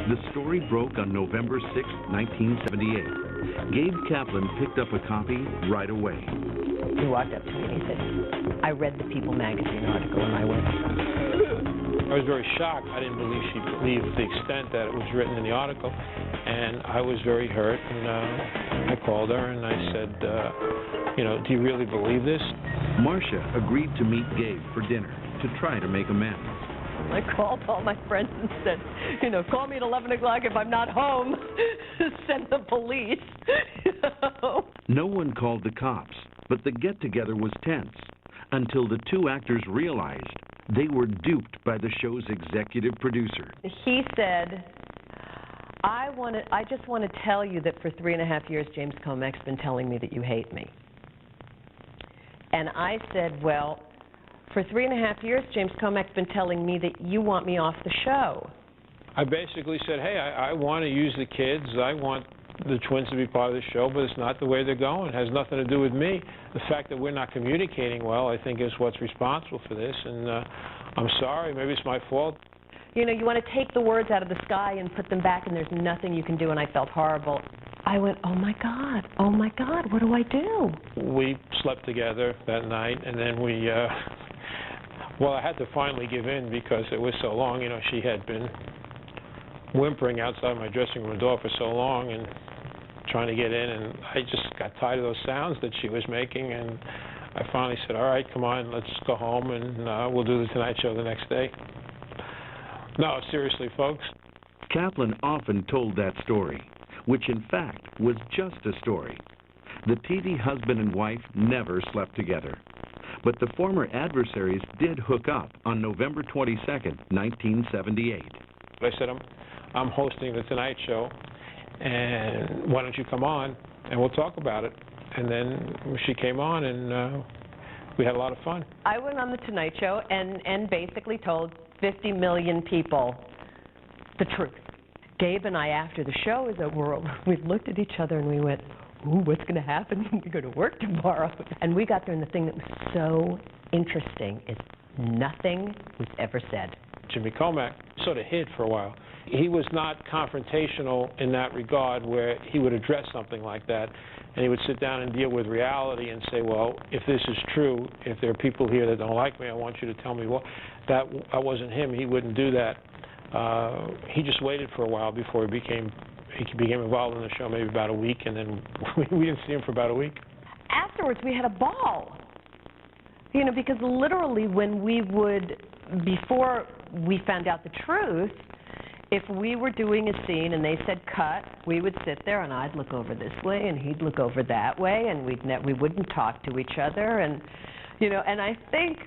The story broke on November 6, 1978. Gabe Kaplan picked up a copy right away.
He walked up to me and he said, I read the People magazine article, and I went,
I was very shocked. I didn't believe she believed the extent that it was written in the article, and I was very hurt, and I called her and I said, do you really believe this?
Marcia agreed to meet Gabe for dinner to try to make amends.
I called all my friends and said, call me at 11 o'clock if I'm not home. Send the police.
No one called the cops, but the get-together was tense until the two actors realized they were duped by the show's executive producer.
He said, I just want to tell you that for 3.5 years, James Comac's been telling me that you hate me. And I said, well, for 3.5 years, James Comac's been telling me that you want me off the show.
I basically said, hey, I want to use the kids. I want the twins to be part of the show, but it's not the way they're going. It has nothing to do with me. The fact that we're not communicating well, I think, is what's responsible for this. And I'm sorry. Maybe it's my fault.
You want to take the words out of the sky and put them back, and there's nothing you can do, and I felt horrible. I went, oh, my God, what do I do?
We slept together that night, and then I had to finally give in because it was so long. She had been whimpering outside my dressing room door for so long and trying to get in, and I just got tired of those sounds that she was making, and I finally said, all right, come on, let's go home, and we'll do the Tonight Show the next day. No, seriously, folks.
Kaplan often told that story, which in fact was just a story. The TV husband and wife never slept together. But the former adversaries did hook up on November 22nd, 1978.
I said, I'm hosting the Tonight Show, and why don't you come on, and we'll talk about it. And then she came on, and we had a lot of fun.
I went on the Tonight Show and basically told 50 million people the truth. Gabe and I, after the show is over, we looked at each other and we went, ooh, what's going to happen when we go to work tomorrow? And we got there, and the thing that was so interesting is nothing was ever said.
Jimmy Comac sort of hid for a while. He was not confrontational in that regard where he would address something like that, and he would sit down and deal with reality and say, well, if this is true, if there are people here that don't like me, I want you to tell me what. That wasn't him. He wouldn't do that. He just waited for a while before he became involved in the show, maybe about a week, and then we didn't see him for about a week.
Afterwards, we had a ball. Because literally when we would, before we found out the truth, if we were doing a scene and they said cut, we would sit there and I'd look over this way and he'd look over that way, and we wouldn't talk to each other, and and I think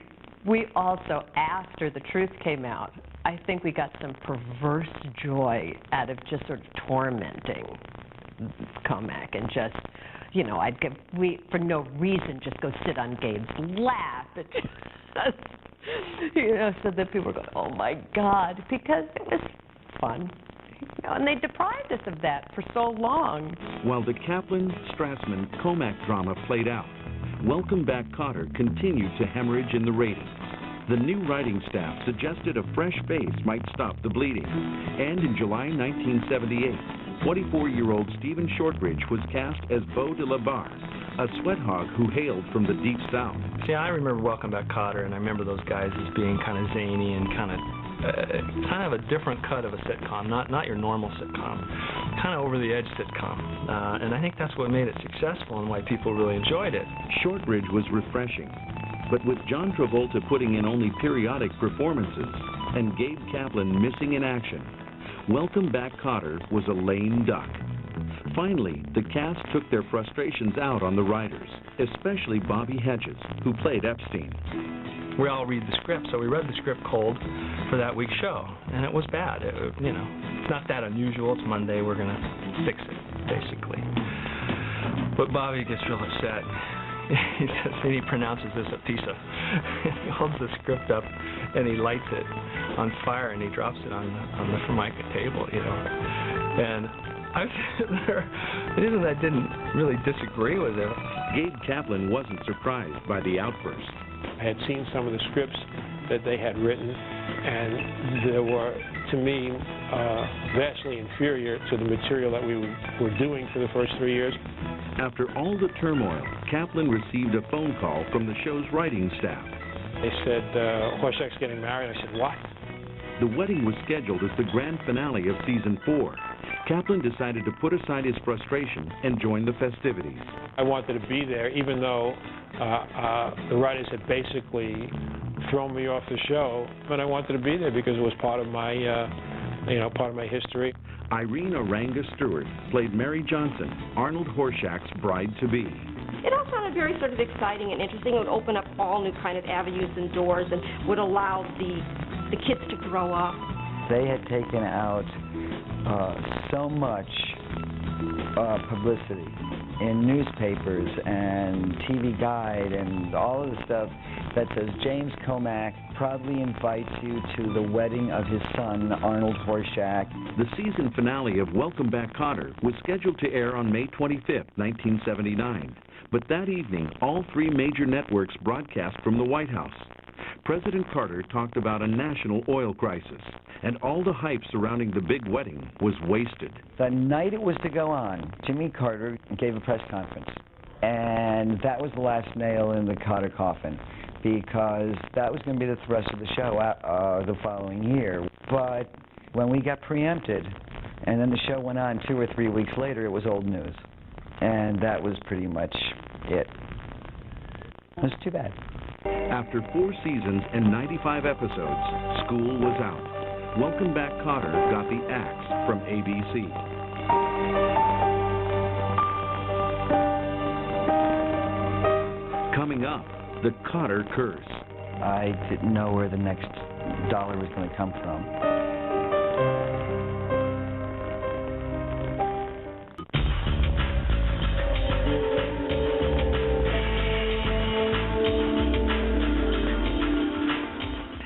we also, after the truth came out, I think we got some perverse joy out of just sort of tormenting Comac and just, for no reason, just go sit on Gabe's lap. So that people were going, oh my God, because it was fun. And they deprived us of that for so long.
While the Kaplan-Strassman-Comac drama played out, Welcome Back, Kotter continued to hemorrhage in the ratings. The new writing staff suggested a fresh face might stop the bleeding. And in July 1978, 24-year-old Stephen Shortridge was cast as Beau de la Barre, a sweat hog who hailed from the Deep South.
See, I remember Welcome Back, Kotter, and I remember those guys as being kind of zany and kind of a different cut of a sitcom, not your normal sitcom, kind of over-the-edge sitcom. And I think that's what made it successful and why people really enjoyed it.
Shortridge was refreshing, but with John Travolta putting in only periodic performances and Gabe Kaplan missing in action, Welcome Back, Kotter was a lame duck. Finally, the cast took their frustrations out on the writers, especially Bobby Hedges, who played Epstein.
We all read the script, so we read the script cold for that week's show, and it was bad. It's not that unusual. It's Monday. We're going to fix it, basically. But Bobby gets real upset. He pronounces this a piece of. He holds the script up, and he lights it on fire, and he drops it on the Formica table, And I was sitting there, and I didn't really disagree with him.
Gabe Kaplan wasn't surprised by the outburst.
I had seen some of the scripts that they had written, and they were, to me, vastly inferior to the material that we were doing for the first 3 years.
After all the turmoil, Kaplan received a phone call from the show's writing staff.
They said, Horshack's getting married. I said, what?
The wedding was scheduled as the grand finale of season 4. Kaplan decided to put aside his frustration and join the festivities.
I wanted to be there, even though the writers had basically thrown me off the show, but I wanted to be there because it was part of my, part of my history.
Irene Oranga Stewart played Mary Johnson, Arnold Horshack's bride-to-be.
It all sounded very sort of exciting and interesting. It would open up all new kind of avenues and doors and would allow the kids to grow up.
They had taken out so much publicity in newspapers and TV Guide and all of the stuff that says James Comack proudly invites you to the wedding of his son, Arnold Horshack.
The season finale of Welcome Back, Kotter was scheduled to air on May 25, 1979. But that evening, all 3 major networks broadcast from the White House. President Carter talked about a national oil crisis, and all the hype surrounding the big wedding was wasted.
The night it was to go on, Jimmy Carter gave a press conference, and that was the last nail in the Kotter coffin, because that was going to be the thrust of the show the following year. But when we got preempted, and then the show went on 2 or 3 weeks later, it was old news. And that was pretty much it. It was too bad.
After 4 seasons and 95 episodes, school was out. Welcome Back, Kotter got the axe from ABC. Coming up, the Kotter curse.
I didn't know where the next dollar was going to come from.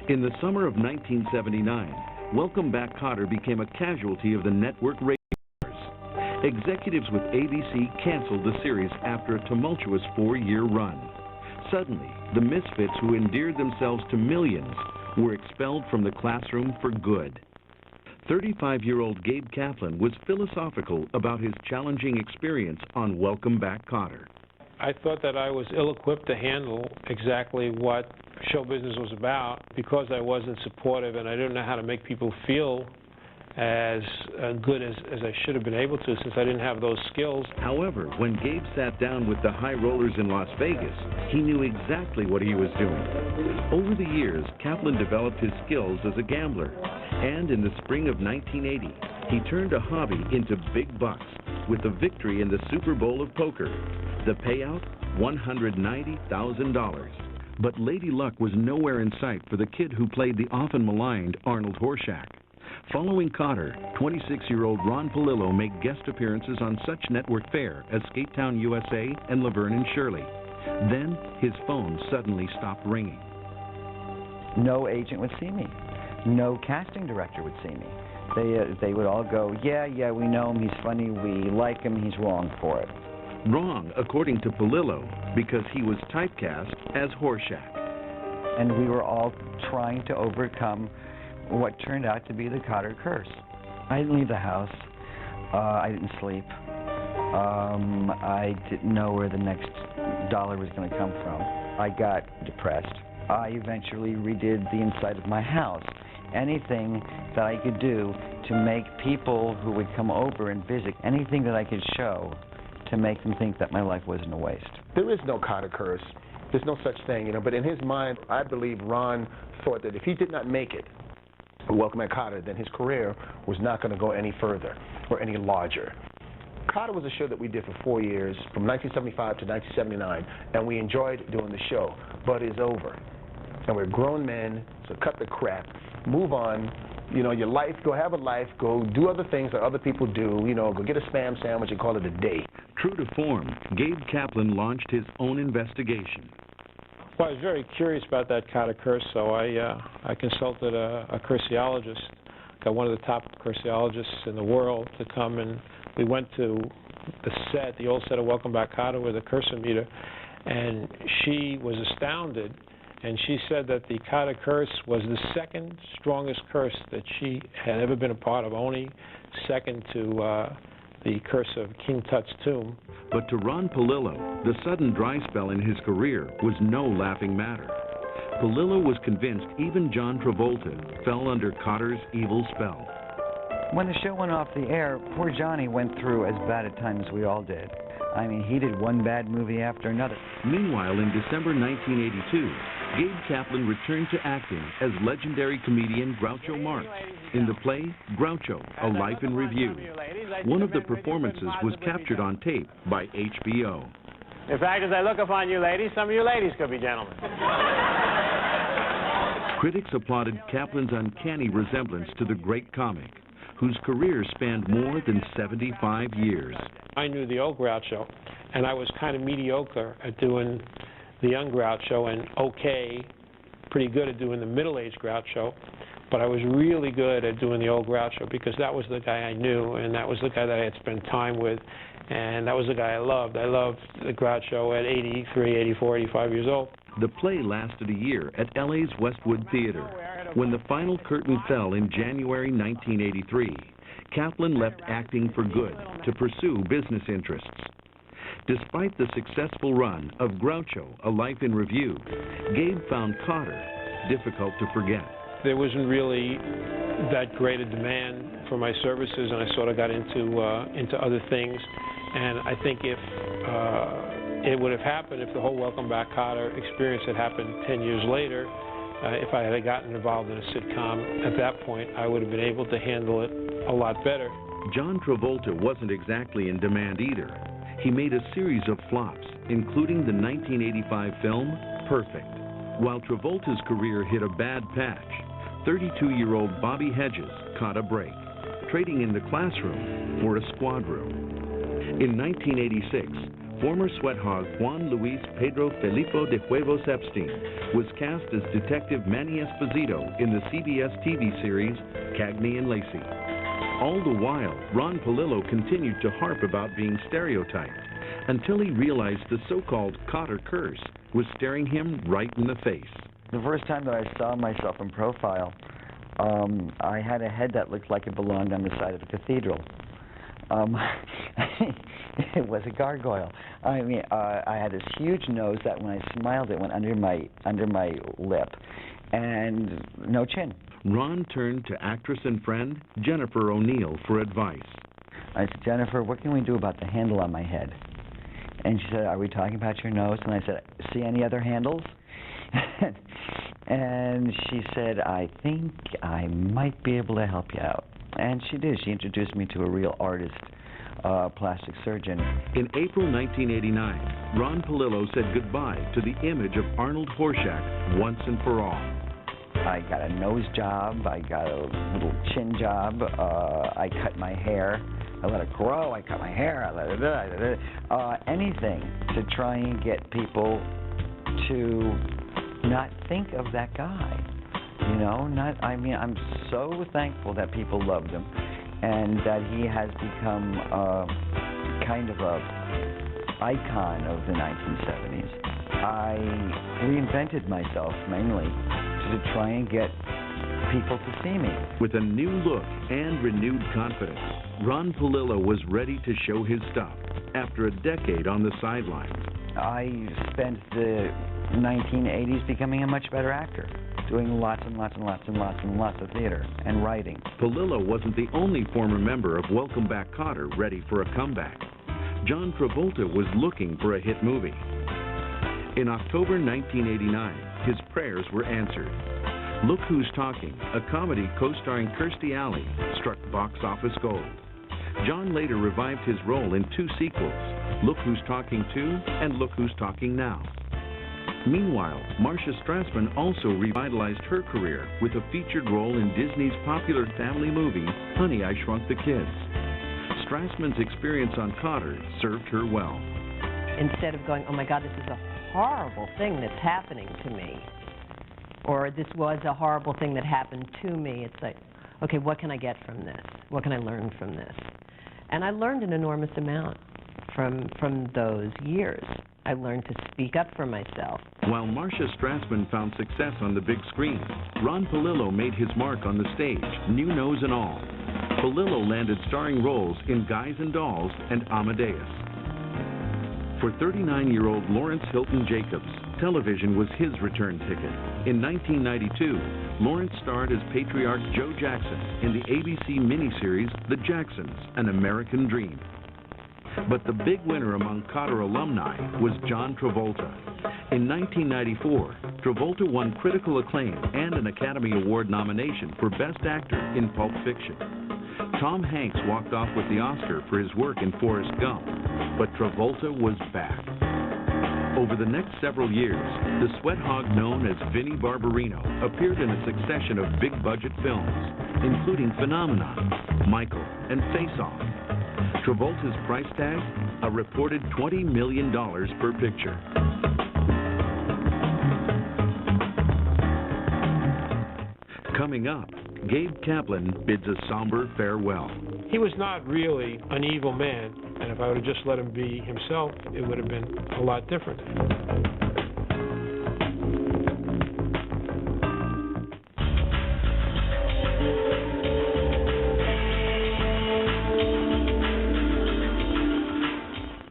In the summer of 1979, Welcome Back, Kotter became a casualty of the network ratings wars. Executives with ABC canceled the series after a tumultuous 4-year run. Suddenly, the misfits who endeared themselves to millions were expelled from the classroom for good. 35-year-old Gabe Kaplan was philosophical about his challenging experience on Welcome Back, Kotter.
I thought that I was ill-equipped to handle exactly what show business was about because I wasn't supportive and I didn't know how to make people feel as good as I should have been able to since I didn't have those skills.
However, when Gabe sat down with the high rollers in Las Vegas, he knew exactly what he was doing. Over the years, Kaplan developed his skills as a gambler, and in the spring of 1980, he turned a hobby into big bucks with a victory in the Super Bowl of poker. The payout, $190,000. But Lady Luck was nowhere in sight for the kid who played the often maligned Arnold Horshack. Following Kotter, 26-year-old Ron Palillo made guest appearances on such network fare as Skate Town USA and Laverne and Shirley. Then his phone suddenly stopped ringing.
No agent would see me. No casting director would see me. They would all go, yeah, we know him, he's funny, we like him, he's wrong for it.
Wrong, according to Palillo, because he was typecast as Horshack.
And we were all trying to overcome what turned out to be the Kotter curse. I didn't leave the house. I didn't sleep. I didn't know where the next dollar was going to come from. I got depressed. I eventually redid the inside of my house. Anything that I could do to make people who would come over and visit, anything that I could show to make them think that my life wasn't a waste.
There is no Kotter curse. There's no such thing, but in his mind, I believe Ron thought that if he did not make it, Welcome at Kotter, then his career was not going to go any further or any larger. Kotter was a show that we did for 4 years, from 1975 to 1979, and we enjoyed doing the show, but it's over. And we're grown men, so cut the crap, move on. Your life, go have a life, go do other things that other people do, go get a Spam sandwich and call it a day.
True to form, Gabe Kaplan launched his own investigation.
Well, I was very curious about that Kotter curse, so I consulted a curseologist, got one of the top curseologists in the world to come, and we went to the old set of Welcome Back Kotter with a cursor meter, and she was astounded, and she said that the Kotter curse was the second strongest curse that she had ever been a part of, only second to the curse of King Tut's tomb.
But to Ron Palillo, the sudden dry spell in his career was no laughing matter. Palillo was convinced even John Travolta fell under Kotter's evil spell.
When the show went off the air, poor Johnny went through as bad a time as we all did. I mean, he did one bad movie after another.
Meanwhile, in December 1982, Gabe Kaplan returned to acting as legendary comedian Groucho Marx in the play Groucho, A Life in Review. One of the performances was captured on tape by HBO.
In fact, as I look upon you ladies, some of you ladies could be gentlemen.
Critics applauded Kaplan's uncanny resemblance to the great comic, whose career spanned more than 75 years.
I knew the old Groucho, and I was kind of mediocre at doing the young Groucho, and pretty good at doing the middle-aged Groucho, but I was really good at doing the old Groucho because that was the guy I knew, and that was the guy that I had spent time with, and that was the guy I loved. I loved the Groucho at 83, 84, 85 years old.
The play lasted a year at LA's Westwood Theater. When the final curtain fell in January 1983, Kaplan left acting for good to pursue business interests. Despite the successful run of Groucho, A Life in Review, Gabe found Kotter difficult to forget.
There wasn't really that great a demand for my services, and I sort of got into other things. And I think if it would have happened, if the whole Welcome Back Kotter experience had happened 10 years later, if I had gotten involved in a sitcom at that point, I would have been able to handle it a lot better.
John Travolta wasn't exactly in demand either. He made a series of flops, including the 1985 film Perfect. While Travolta's career hit a bad patch, 32-year-old Bobby Hedges caught a break, trading in the classroom for a squad room. In 1986, former sweat hog Juan Luis Pedro Felipo de Huevos Epstein was cast as Detective Manny Esposito in the CBS TV series Cagney and Lacey. All the while, Ron Palillo continued to harp about being stereotyped until he realized the so-called Kotter curse was staring him right in the face.
The first time that I saw myself in profile, I had a head that looked like it belonged on the side of a cathedral. It was a gargoyle. I mean, I had this huge nose that when I smiled, it went under my lip, and no chin.
Ron turned to actress and friend Jennifer O'Neill for advice.
I said, Jennifer, what can we do about the handle on my head? And she said, are we talking about your nose? And I said, see any other handles? And she said, I think I might be able to help you out. And she did. She introduced me to a real artist, plastic surgeon.
In April 1989, Ron Palillo said goodbye to the image of Arnold Horshack once and for all.
I got a nose job. I got a little chin job. I cut my hair. I let it grow. I cut my hair. I let it anything to try and get people to not think of that guy. You know, I'm so thankful that people loved him and that he has become kind of icon of the 1970s, I reinvented myself mainly to try and get people to see me.
With a new look and renewed confidence, Ron Palillo was ready to show his stuff after a decade on the sidelines.
I spent the 1980s becoming a much better actor, doing lots and lots and lots and lots and lots of theater and writing.
Palillo wasn't the only former member of Welcome Back, Kotter ready for a comeback. John Travolta was looking for a hit movie. In October 1989, his prayers were answered. Look Who's Talking, a comedy co-starring Kirstie Alley, struck box office gold. John later revived his role in 2 sequels, Look Who's Talking 2 and Look Who's Talking Now. Meanwhile, Marcia Strassman also revitalized her career with a featured role in Disney's popular family movie, Honey, I Shrunk the Kids. Strassman's experience on Kotter served her well.
Instead of going, oh my God, this is a horrible thing that's happening to me, or this was a horrible thing that happened to me, it's like, okay, what can I get from this? What can I learn from this? And I learned an enormous amount from those years. I learned to speak up for myself.
While Marcia Strassman found success on the big screen, Ron Palillo made his mark on the stage, new nose and all. Palillo landed starring roles in Guys and Dolls and Amadeus. For 39-year-old Lawrence Hilton Jacobs, television was his return ticket. In 1992, Lawrence starred as patriarch Joe Jackson in the ABC miniseries The Jacksons, An American Dream. But the big winner among Kotter alumni was John Travolta. In 1994, Travolta won critical acclaim and an Academy Award nomination for Best Actor in Pulp Fiction. Tom Hanks walked off with the Oscar for his work in Forrest Gump, but Travolta was back. Over the next several years, the sweat hog known as Vinnie Barbarino appeared in a succession of big-budget films, including Phenomenon, Michael, and Face Off. Travolta's price tag? A reported $20 million per picture. Coming up, Gabe Kaplan bids a somber farewell.
He was not really an evil man, and if I would have just let him be himself, it would have been a lot different.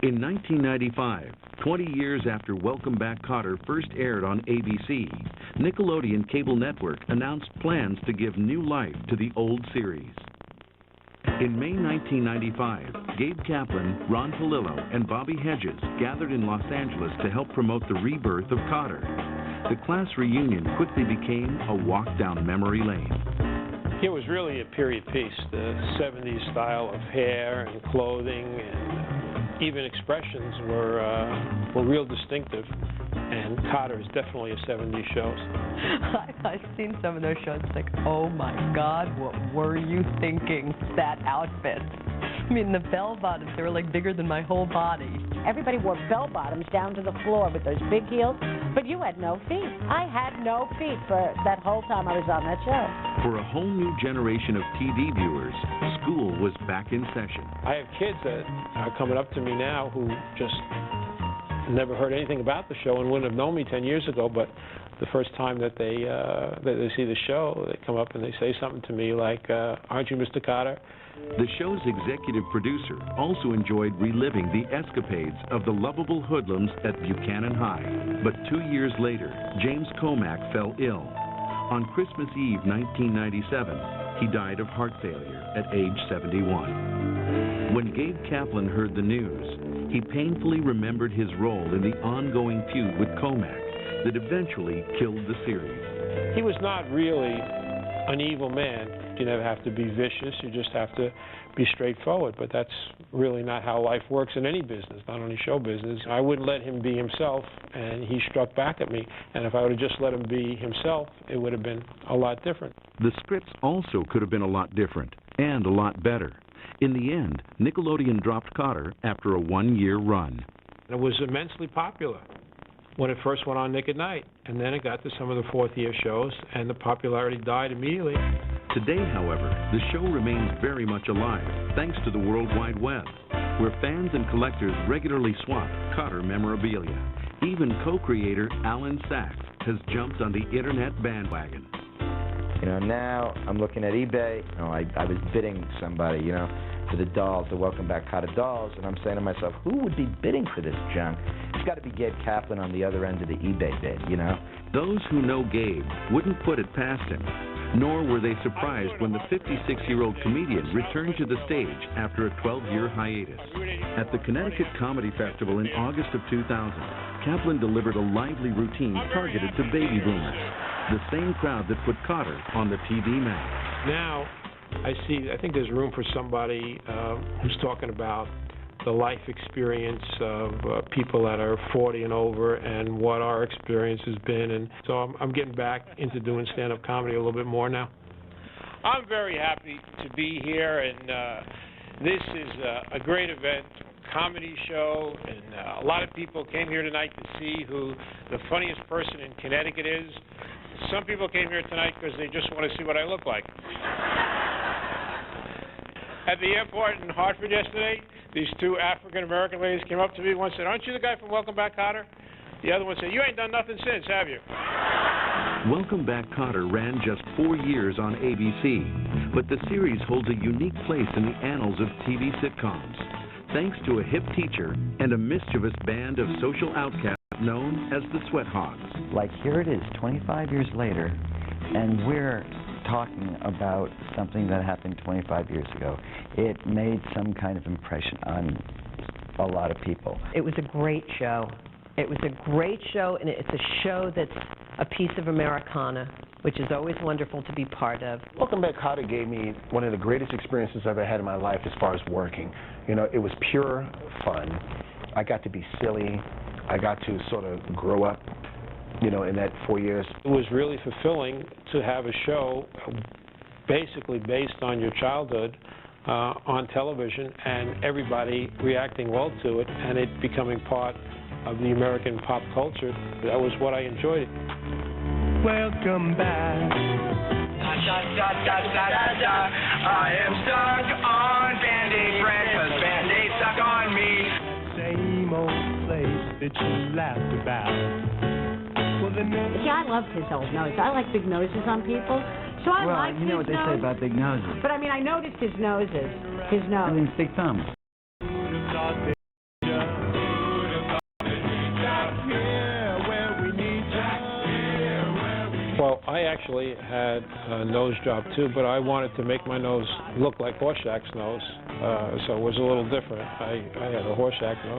In 1995, 20 years after Welcome Back, Kotter first aired on ABC, Nickelodeon Cable Network announced plans to give new life to the old series. In May 1995, Gabe Kaplan, Ron Palillo, and Bobby Hedges gathered in Los Angeles to help promote the rebirth of Kotter. The class reunion quickly became a walk down memory lane.
It was really a period piece, the 70s style of hair and clothing and even expressions were real distinctive, and Kotter is definitely a 70s show.
I've seen some of those shows. It's like, oh my God, what were you thinking? That outfit. I mean, the bell bottoms, they were like bigger than my whole body.
Everybody wore bell bottoms down to the floor with those big heels, but you had no feet. I had no feet for that whole time I was on that show.
For a whole new generation of TV viewers, school was back in session.
I have kids that are coming up to me now who just never heard anything about the show and wouldn't have known me 10 years ago, but the first time that they see the show, they come up and they say something to me like, aren't you Mr. Kotter?
The show's executive producer also enjoyed reliving the escapades of the lovable hoodlums at Buchanan High. But 2 years later, James Comack fell ill. On Christmas Eve 1997, he died of heart failure at age 71. When Gabe Kaplan heard the news, he painfully remembered his role in the ongoing feud with Comack that eventually killed the series.
He was not really an evil man. You never have to be vicious, you just have to be straightforward, but that's really not how life works in any business, not only show business. I wouldn't let him be himself, and he struck back at me, and if I would have just let him be himself, it would have been a lot different.
The scripts also could have been a lot different, and a lot better. In the end, Nickelodeon dropped Kotter after a one-year run.
It was immensely popular when it first went on Nick at Night, and then it got to some of the fourth-year shows, and the popularity died immediately.
Today, however, the show remains very much alive, thanks to the World Wide Web. where fans and collectors regularly swap Kotter memorabilia. Even co-creator Alan Sachs has jumped on the internet bandwagon.
You know, now I'm looking at eBay. You know, I was bidding somebody, you know, for the dolls, the Welcome Back Kotter dolls, and I'm saying to myself, who would be bidding for this junk? It's got to be Gabe Kaplan on the other end of the eBay bid, you know?
Those who know Gabe wouldn't put it past him, nor were they surprised when the 56-year-old comedian returned to the stage after a 12-year hiatus. At the Connecticut Comedy Festival in August of 2000, Kaplan delivered a lively routine targeted to baby boomers, the same crowd that put Kotter on the TV map.
Now, I think there's room for somebody who's talking about the life experience of people that are 40 and over and what our experience has been. And so I'm getting back into doing stand-up comedy a little bit more now.
I'm very happy to be here, and this is a great event, comedy show, and a lot of people came here tonight to see who the funniest person in Connecticut is. Some people came here tonight because they just want to see what I look like. At the airport in Hartford yesterday, these two African-American ladies came up to me. One said, "Aren't you the guy from Welcome Back, Kotter?" The other one said, "You ain't done nothing since, have you?"
Welcome Back, Kotter ran just 4 years on ABC, but the series holds a unique place in the annals of TV sitcoms, thanks to a hip teacher and a mischievous band of social outcasts known as the Sweat Hogs.
Like, here it is, 25 years later, and we're talking about something that happened 25 years ago. It made some kind of impression on a lot of people.
It was a great show. It was a great show, and it's a show that's a piece of Americana, which is always wonderful to be part of.
Welcome Back Kotter gave me one of the greatest experiences I've ever had in my life as far as working. You know, it was pure fun. I got to be silly. I got to sort of grow up, you know, in that 4 years.
It was really fulfilling to have a show basically based on your childhood on television and everybody reacting well to it and it becoming part of the American pop culture. That was what I enjoyed.
Welcome back. I am stuck on Band-Aid bread 'cause Band-Aid stuck on me. Same old place that you laughed about.
See, I love his old nose. I like big noses on people. So I
well,
like
you know
his
what they say
nose.
about big noses.
But I mean, I noticed his noses. His nose.
I mean, big thumbs.
Well, I actually had a nose job too, but I wanted to make my nose look like Horshack's nose, so it was a little different. I had a Horshack nose.